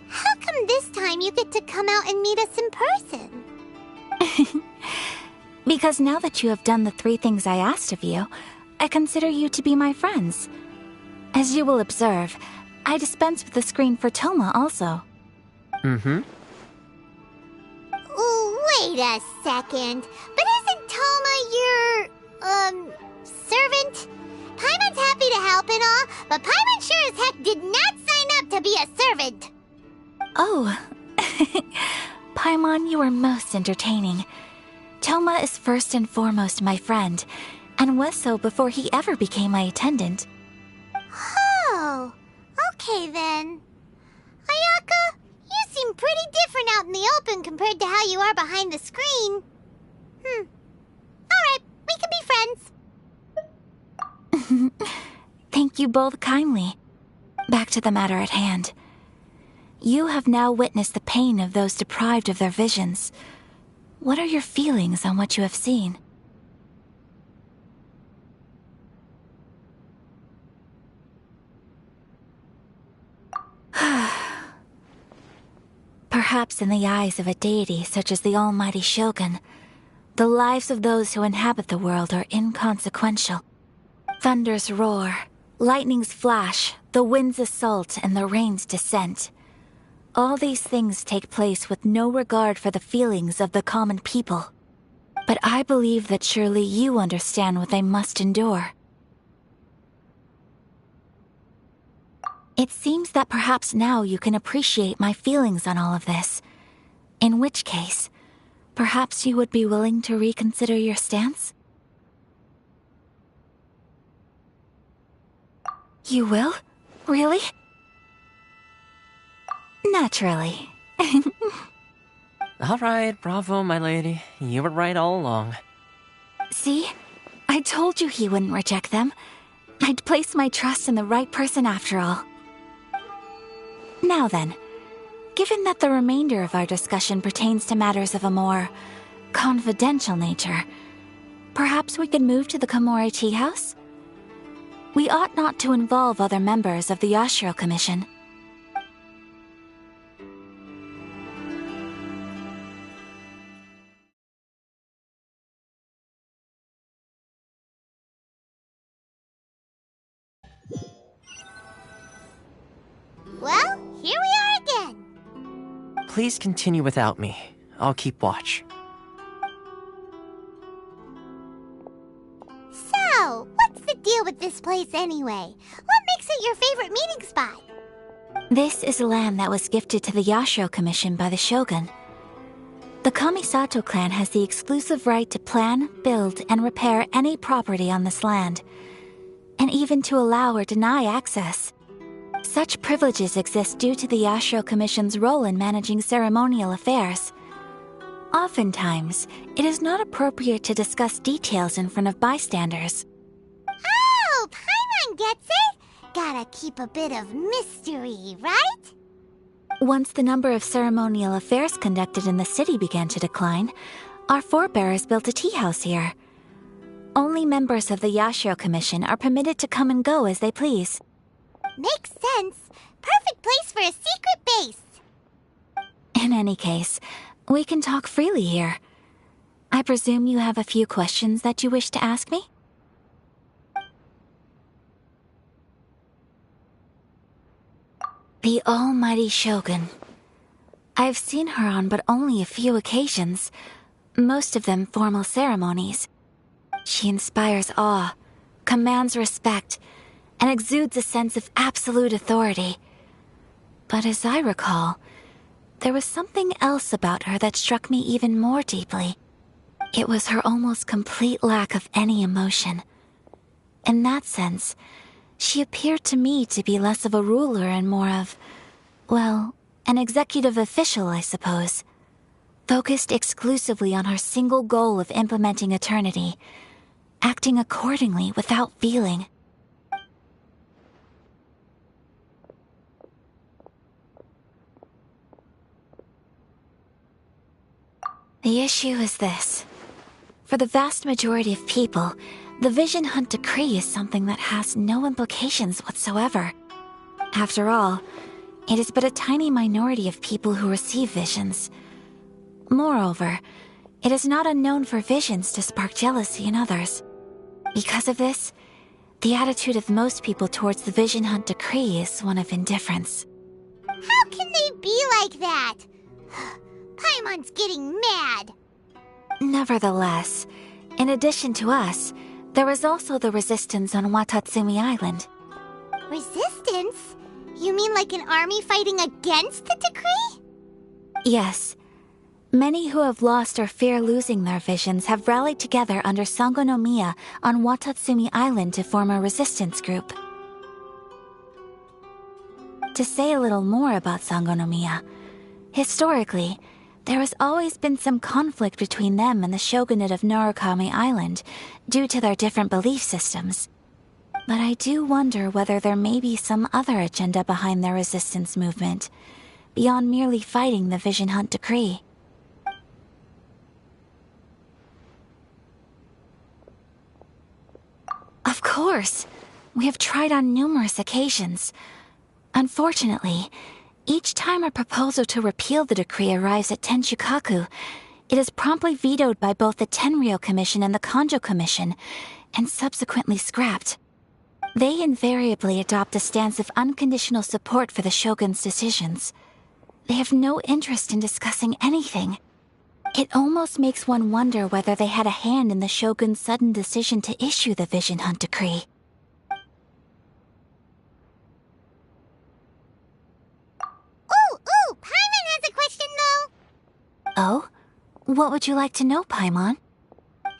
how come this time you get to come out and meet us in person? Because now that you have done the 3 things I asked of you, I consider you to be my friends. As you will observe, I dispense with the screen for Toma also. Wait a second. But isn't Toma your, servant? Paimon's happy to help and all, but Paimon sure as heck did not sign up to be a servant. Oh. Paimon, you are most entertaining. Toma is first and foremost my friend, and was so before he ever became my attendant. Oh, okay then. Ayaka, you seem pretty different out in the open compared to how you are behind the screen. Alright, we can be friends. Thank you both kindly. Back to the matter at hand. You have now witnessed the pain of those deprived of their visions. What are your feelings on what you have seen? Perhaps in the eyes of a deity such as the almighty Shogun, the lives of those who inhabit the world are inconsequential. Thunders roar, lightnings flash, the winds assault, and the rains descent. All these things take place with no regard for the feelings of the common people. But I believe that surely you understand what they must endure. It seems that perhaps now you can appreciate my feelings on all of this. In which case, perhaps you would be willing to reconsider your stance? You will? Really? Naturally. All right, bravo, my lady. You were right all along. See? I told you he wouldn't reject them. I'd place my trust in the right person after all. Now then, given that the remainder of our discussion pertains to matters of a more confidential nature, perhaps we could move to the Komori Tea House? We ought not to involve other members of the Yashiro Commission. Well, here we are again. Please continue without me. I'll keep watch. So, what's the deal with this place anyway? What makes it your favorite meeting spot? This is land that was gifted to the Yashiro Commission by the Shogun. The Kamisato clan has the exclusive right to plan, build, and repair any property on this land, and even to allow or deny access. Such privileges exist due to the Yashiro Commission's role in managing ceremonial affairs. Oftentimes, it is not appropriate to discuss details in front of bystanders. Oh, Paimon gets it! Gotta keep a bit of mystery, right? Once the number of ceremonial affairs conducted in the city began to decline, our forebears built a tea house here. Only members of the Yashiro Commission are permitted to come and go as they please. Makes sense. Perfect place for a secret base. In any case, we can talk freely here. I presume you have a few questions that you wish to ask me? The almighty Shogun. I've seen her on but only a few occasions, most of them formal ceremonies. She inspires awe, commands respect, and exudes a sense of absolute authority. But as I recall, there was something else about her that struck me even more deeply. It was her almost complete lack of any emotion. In that sense, she appeared to me to be less of a ruler and more of, well, an executive official, I suppose. Focused exclusively on her single goal of implementing eternity, acting accordingly without feeling. The issue is this. For the vast majority of people, the Vision Hunt Decree is something that has no implications whatsoever. After all, it is but a tiny minority of people who receive visions. Moreover, it is not unknown for visions to spark jealousy in others. Because of this, the attitude of most people towards the Vision Hunt Decree is one of indifference. How can they be like that? Paimon's getting mad. Nevertheless, in addition to us, there is also the resistance on Watatsumi Island. Resistance? You mean like an army fighting against the decree? Yes. Many who have lost or fear losing their visions have rallied together under Sango no Miya on Watatsumi Island to form a resistance group. To say a little more about Sango no Miya, historically, there has always been some conflict between them and the shogunate of Narukami Island due to their different belief systems. But I do wonder whether there may be some other agenda behind their resistance movement, beyond merely fighting the Vision Hunt decree. Of course! We have tried on numerous occasions. Unfortunately, each time a proposal to repeal the decree arrives at Tenshukaku, it is promptly vetoed by both the Tenryou Commission and the Kanjo Commission, and subsequently scrapped. They invariably adopt a stance of unconditional support for the Shogun's decisions. They have no interest in discussing anything. It almost makes one wonder whether they had a hand in the Shogun's sudden decision to issue the Vision Hunt decree. Ooh, Paimon has a question though. Oh? What would you like to know, Paimon?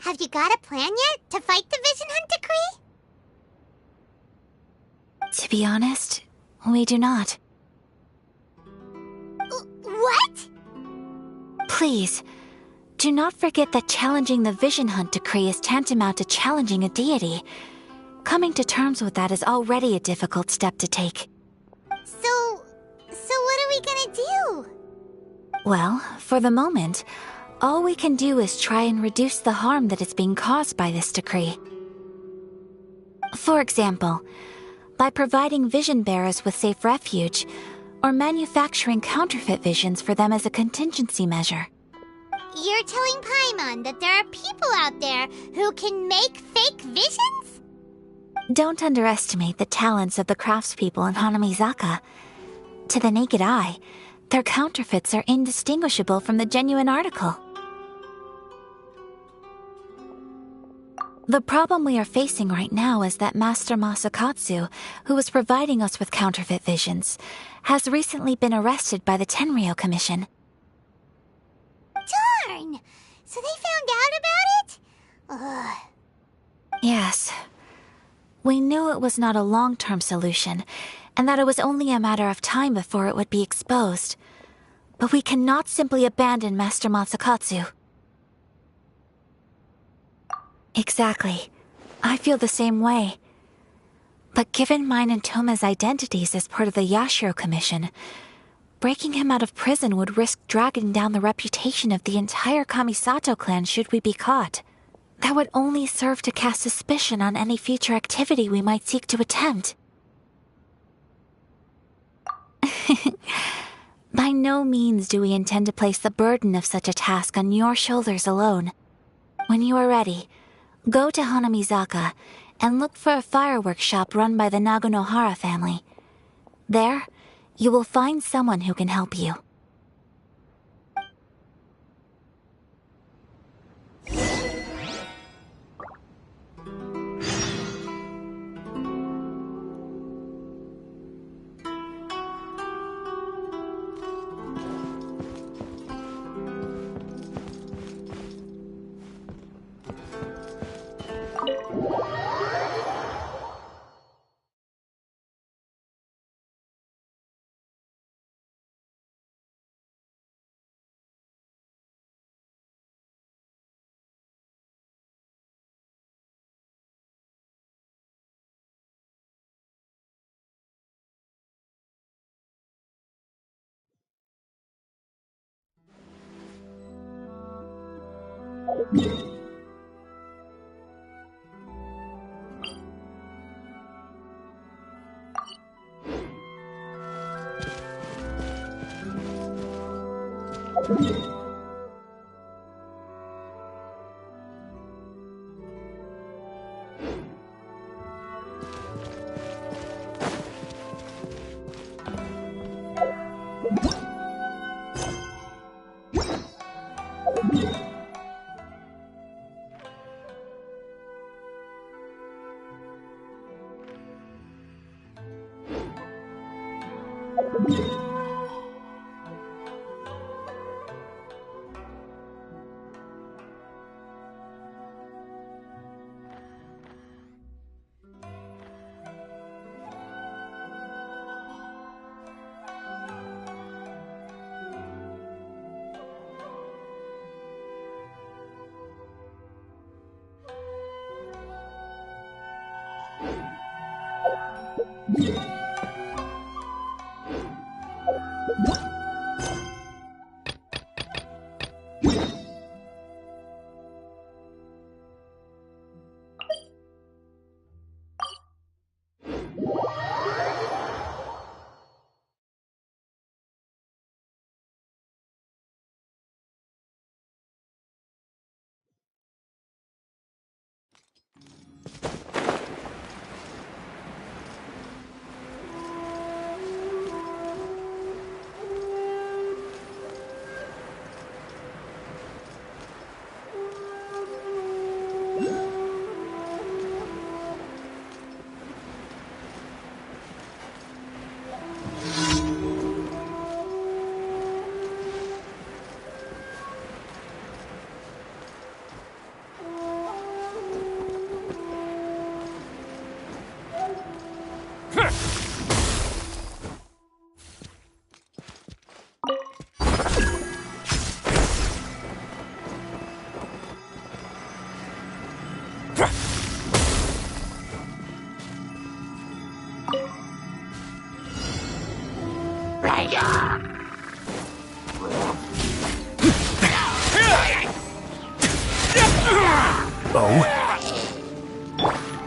Have you got a plan yet to fight the Vision Hunt decree? To be honest, we do not. What? Please, do not forget that challenging the Vision Hunt decree is tantamount to challenging a deity. Coming to terms with that is already a difficult step to take. So what are we gonna do? Well, for the moment, all we can do is try and reduce the harm that is being caused by this decree. For example, by providing vision bearers with safe refuge, or manufacturing counterfeit visions for them as a contingency measure. You're telling Paimon that there are people out there who can make fake visions? Don't underestimate the talents of the craftspeople in Hanamizaka. To the naked eye, their counterfeits are indistinguishable from the genuine article. The problem we are facing right now is that Master Masakatsu, who was providing us with counterfeit visions, has recently been arrested by the Tenryou Commission. Darn! So they found out about it? Ugh. Yes. We knew it was not a long-term solution, and that it was only a matter of time before it would be exposed. But we cannot simply abandon Master Masakatsu. Exactly. I feel the same way. But given mine and Toma's identities as part of the Yashiro Commission, breaking him out of prison would risk dragging down the reputation of the entire Kamisato clan should we be caught. That would only serve to cast suspicion on any future activity we might seek to attempt. By no means do we intend to place the burden of such a task on your shoulders alone. When you are ready, go to Hanamizaka and look for a fireworks shop run by the Naganohara family. There, you will find someone who can help you.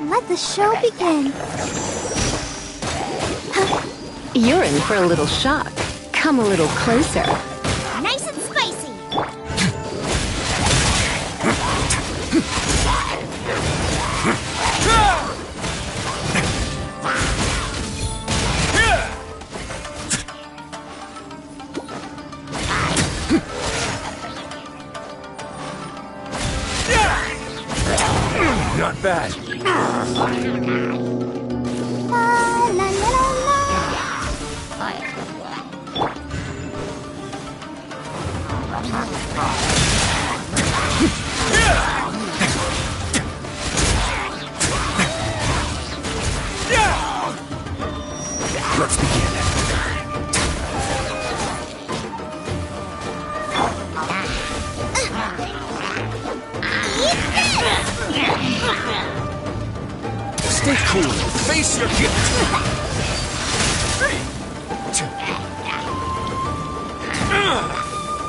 Let the show begin. You're in for a little shock. Come a little closer. Nice and spicy. Not bad. La, la, la, la, la. Let's begin. Stay cool. Face your guilt.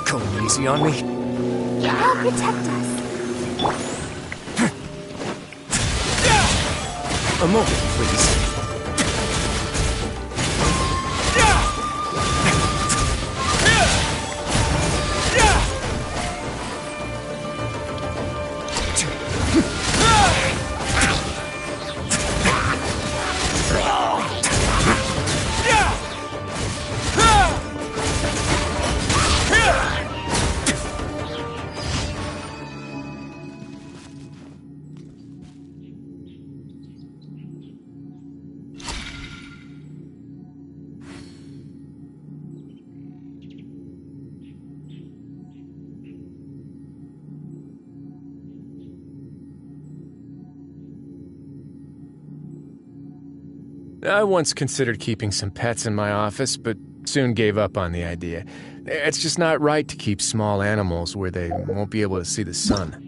Going easy on me? I'll protect us. A moment, please. I once considered keeping some pets in my office, but soon gave up on the idea. It's just not right to keep small animals where they won't be able to see the sun.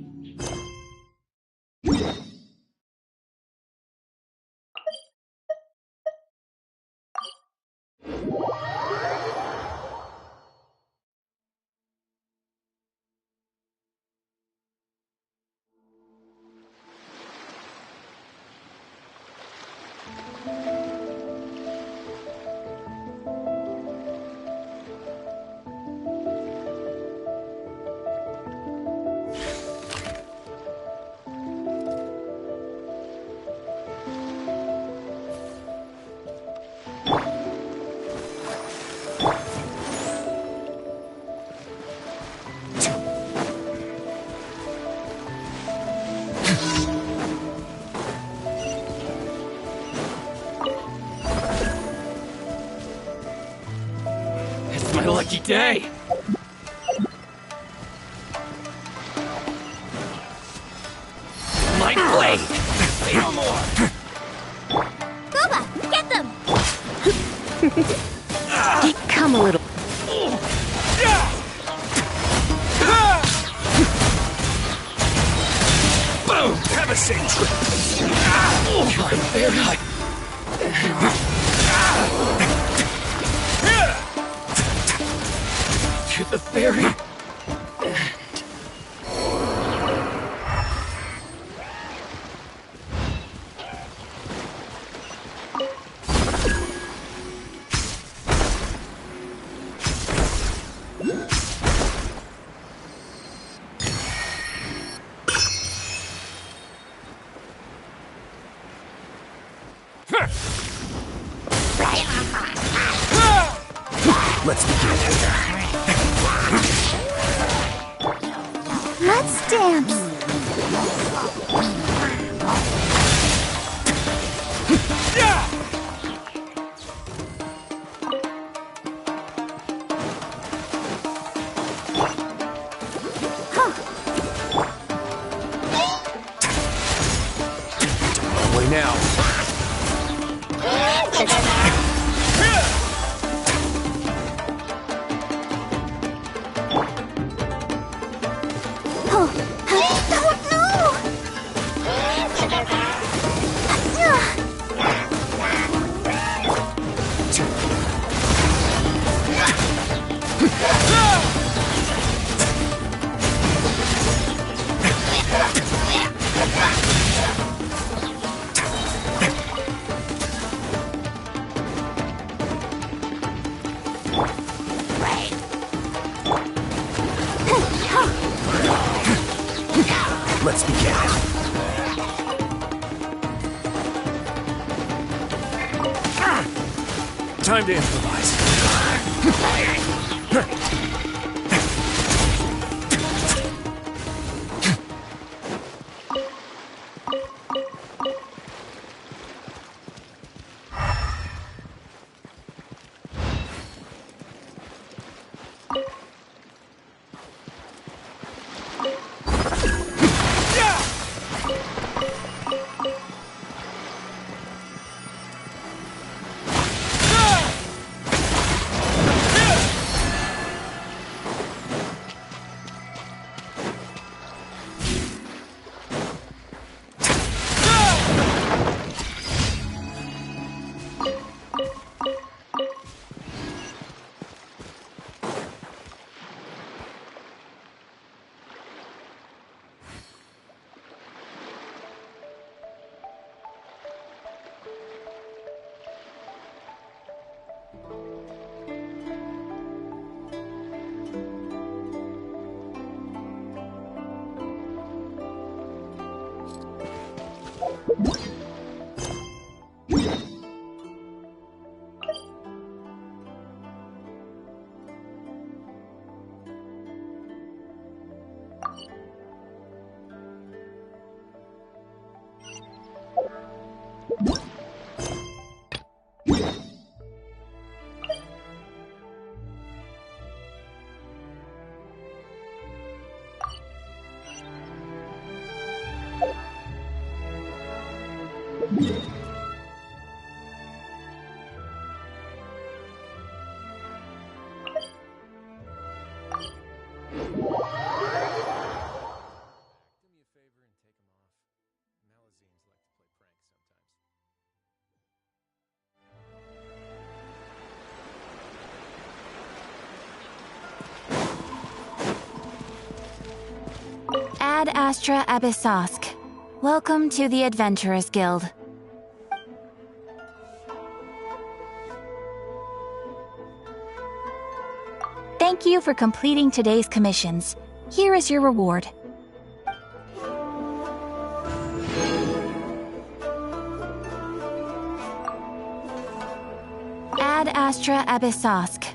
Lucky day! My blade! Say no more! Booba, get them! Come a little. Boom! Have a safe trip! Very high. to the ferry. Let's begin. Let's dance. Way now. Let's begin. Time to improvise. Ad Astra Abyssosk. Welcome to the Adventurers Guild. Thank you for completing today's commissions. Here is your reward. Ad Astra Abyssosk.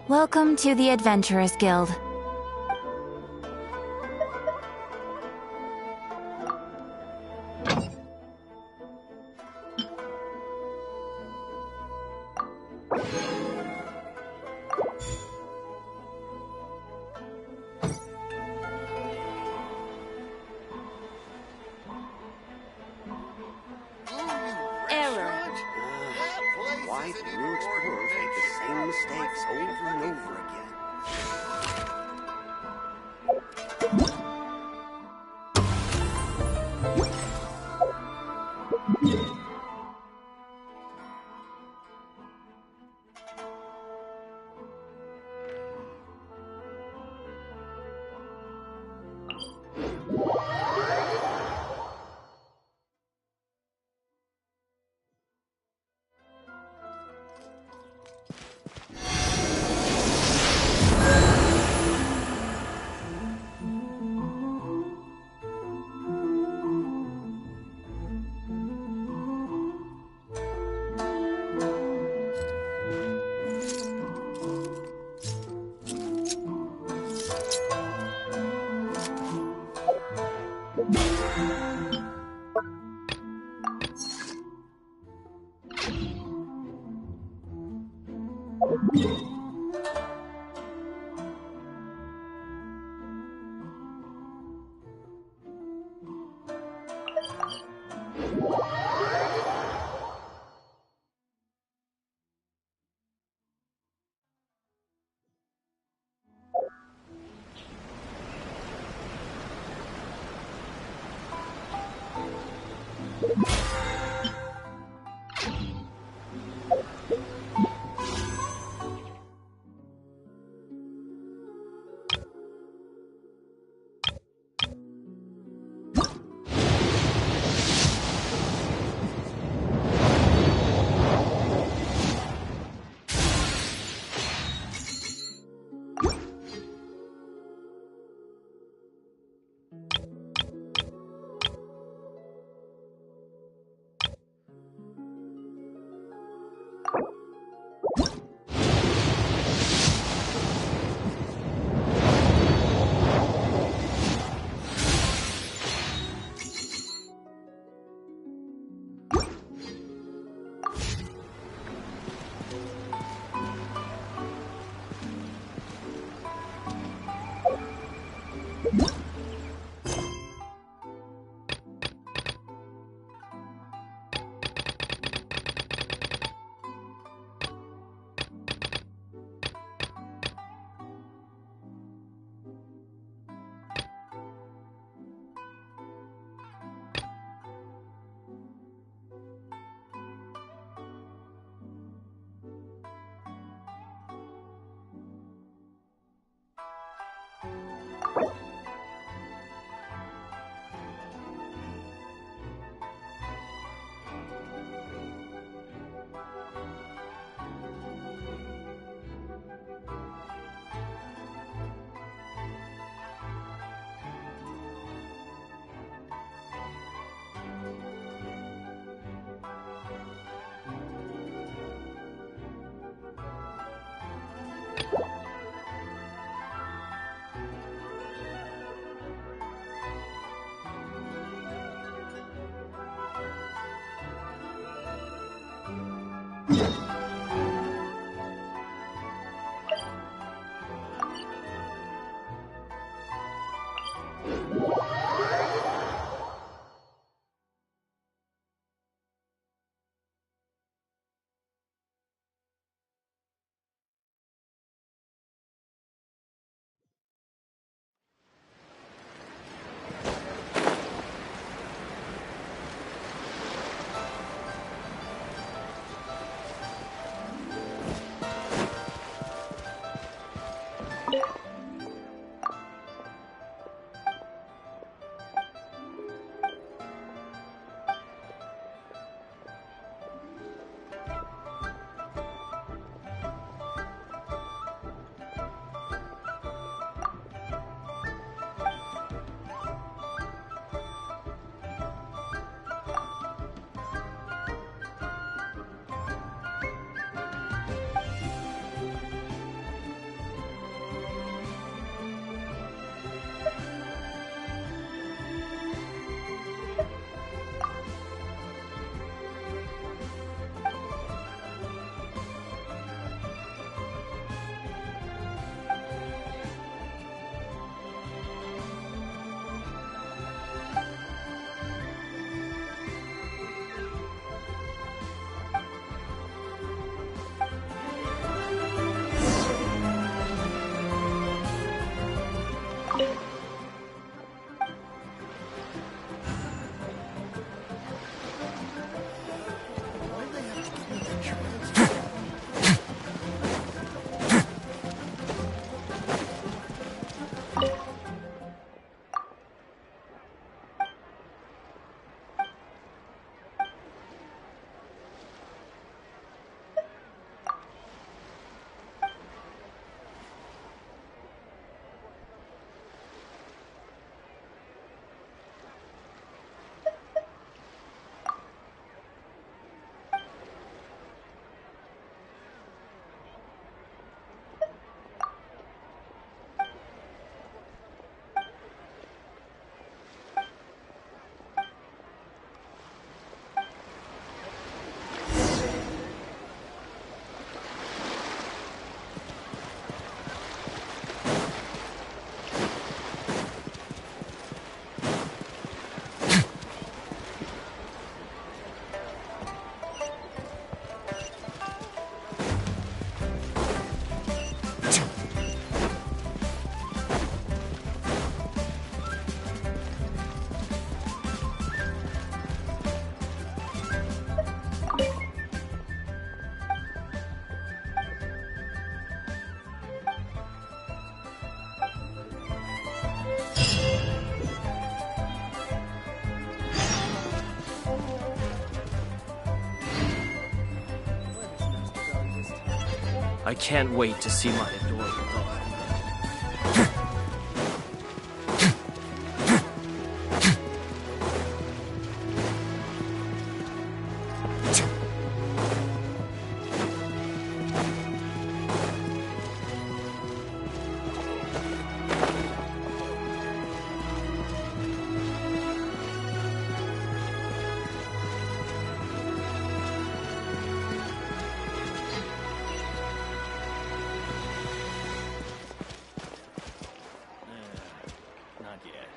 Welcome to the Adventurers Guild. Why do new explorers make the same mistakes over and over again? I can't wait to see my adorable daughter. Not yet.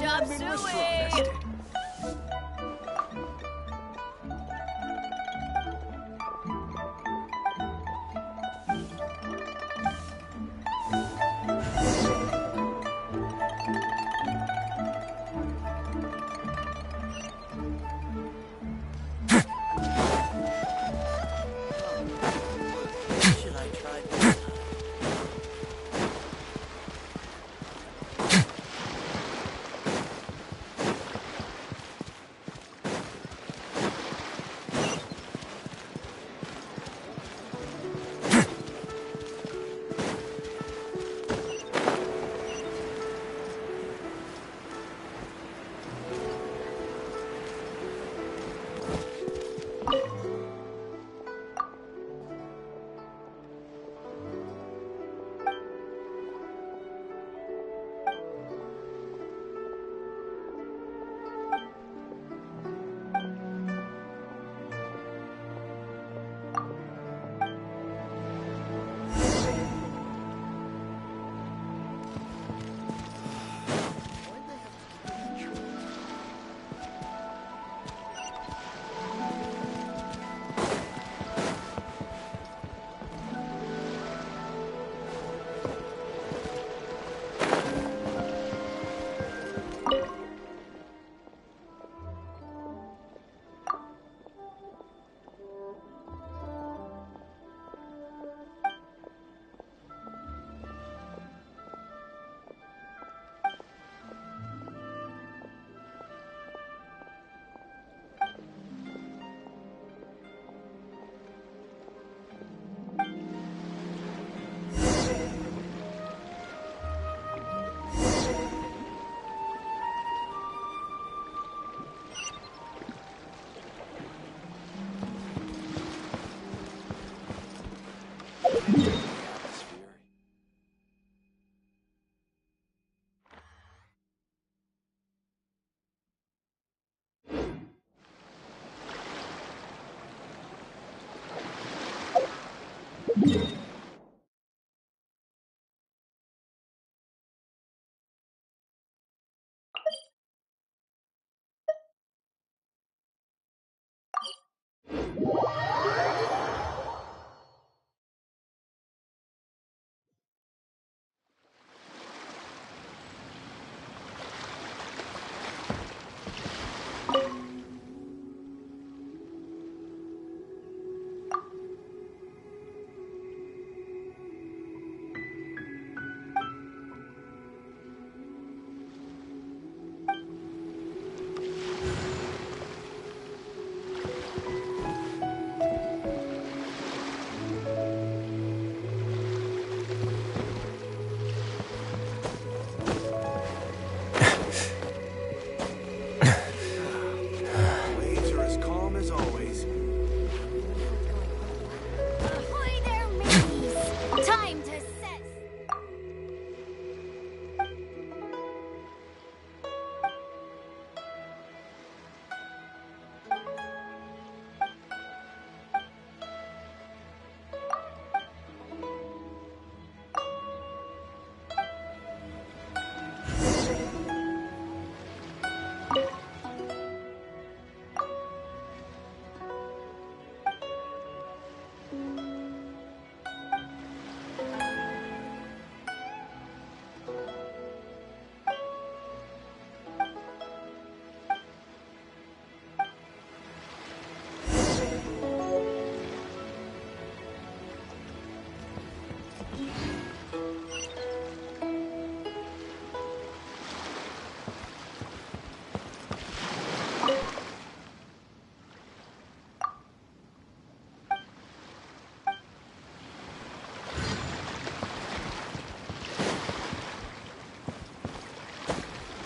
Chop suey!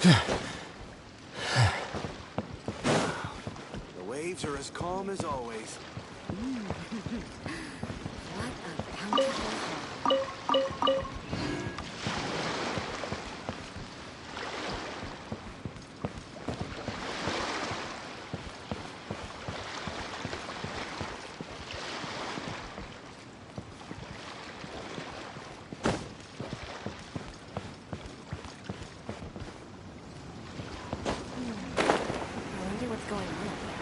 The waves are as calm as always. What a bountiful haul. I wonder what's going on up there.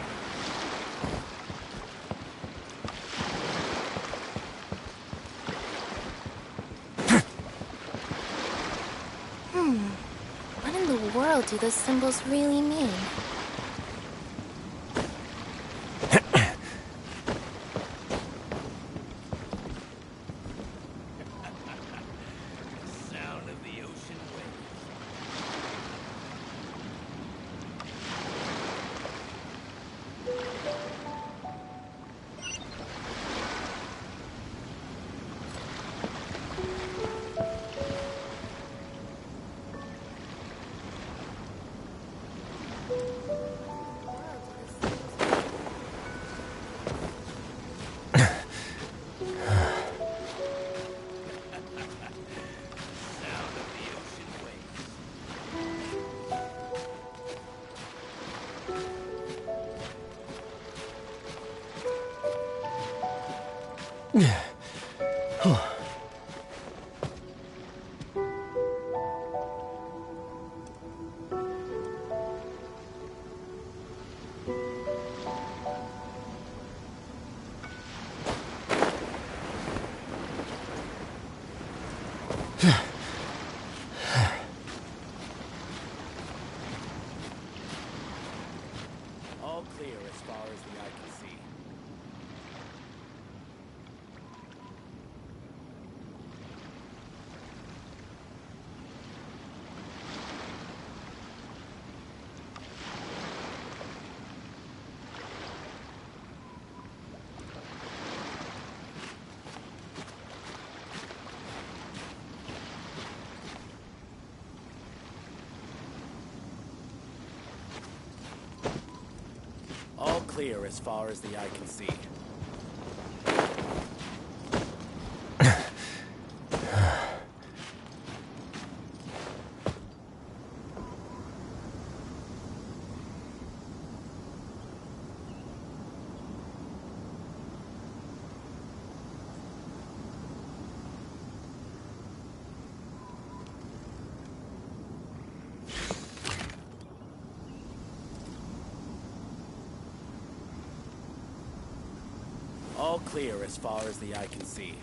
What in the world do those symbols really mean? Sound of the ocean waves. Sound of the ocean waves. All clear as far as the eye can see. All clear as far as the eye can see. All clear as far as the eye can see.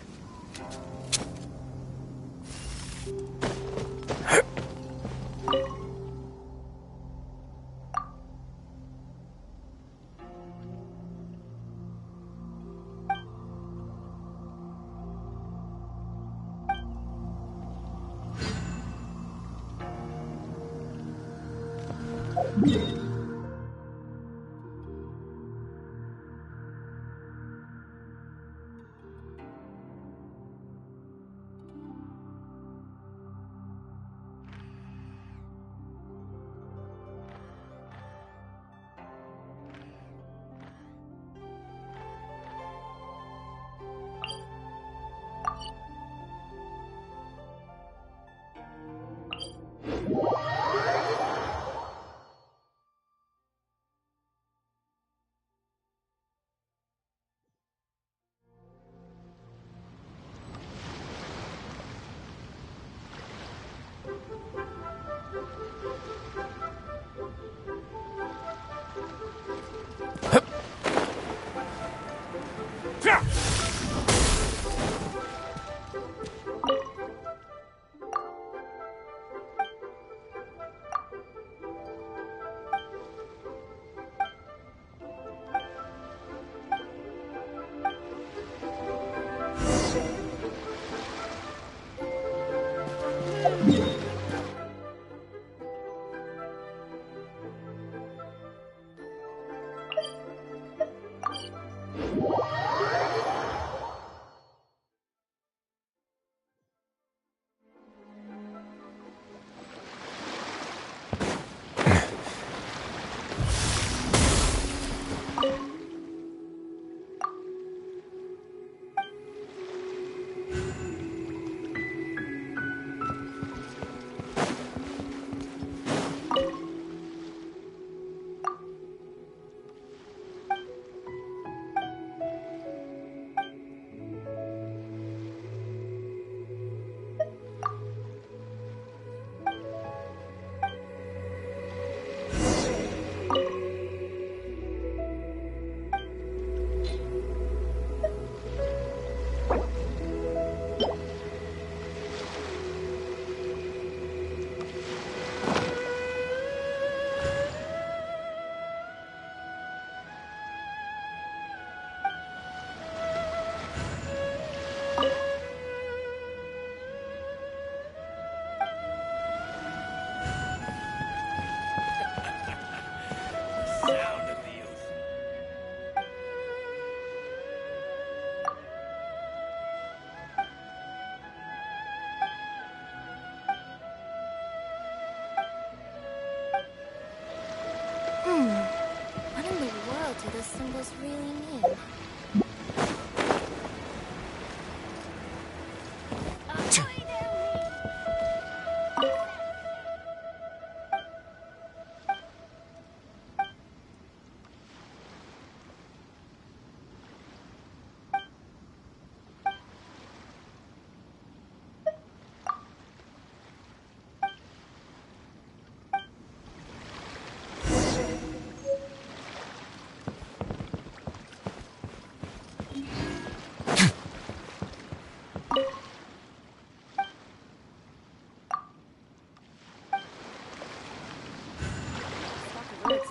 do those symbols really mean?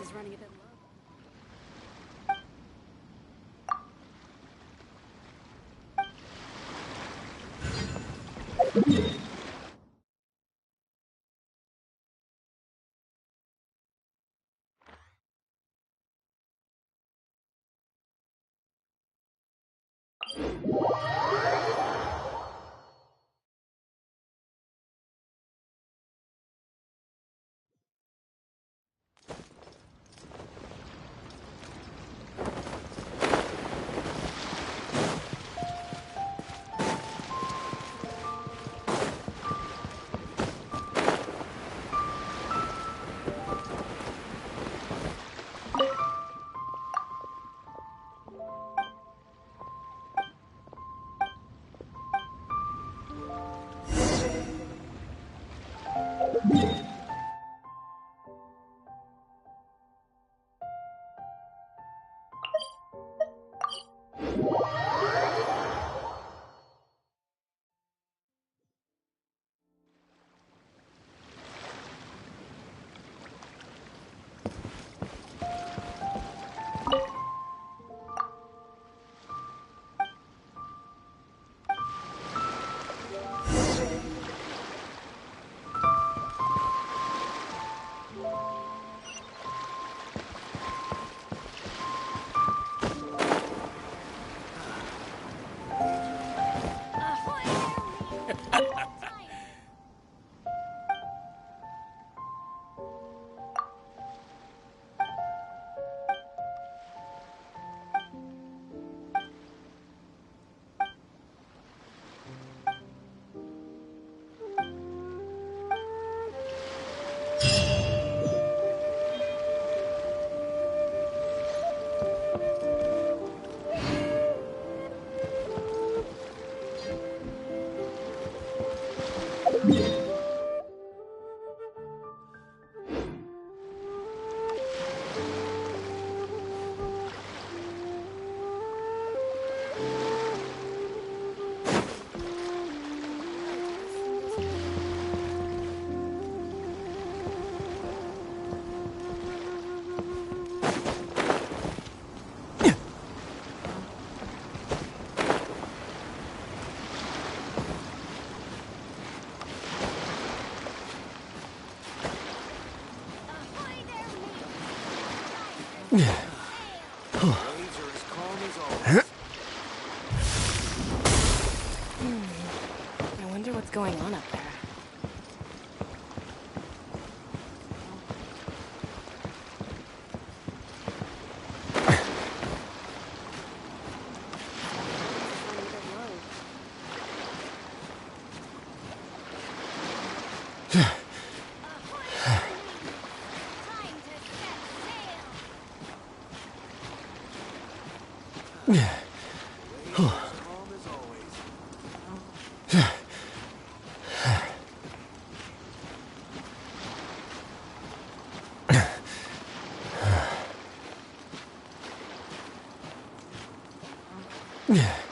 Is running a bit low. I wonder what's going on up there. Yeah.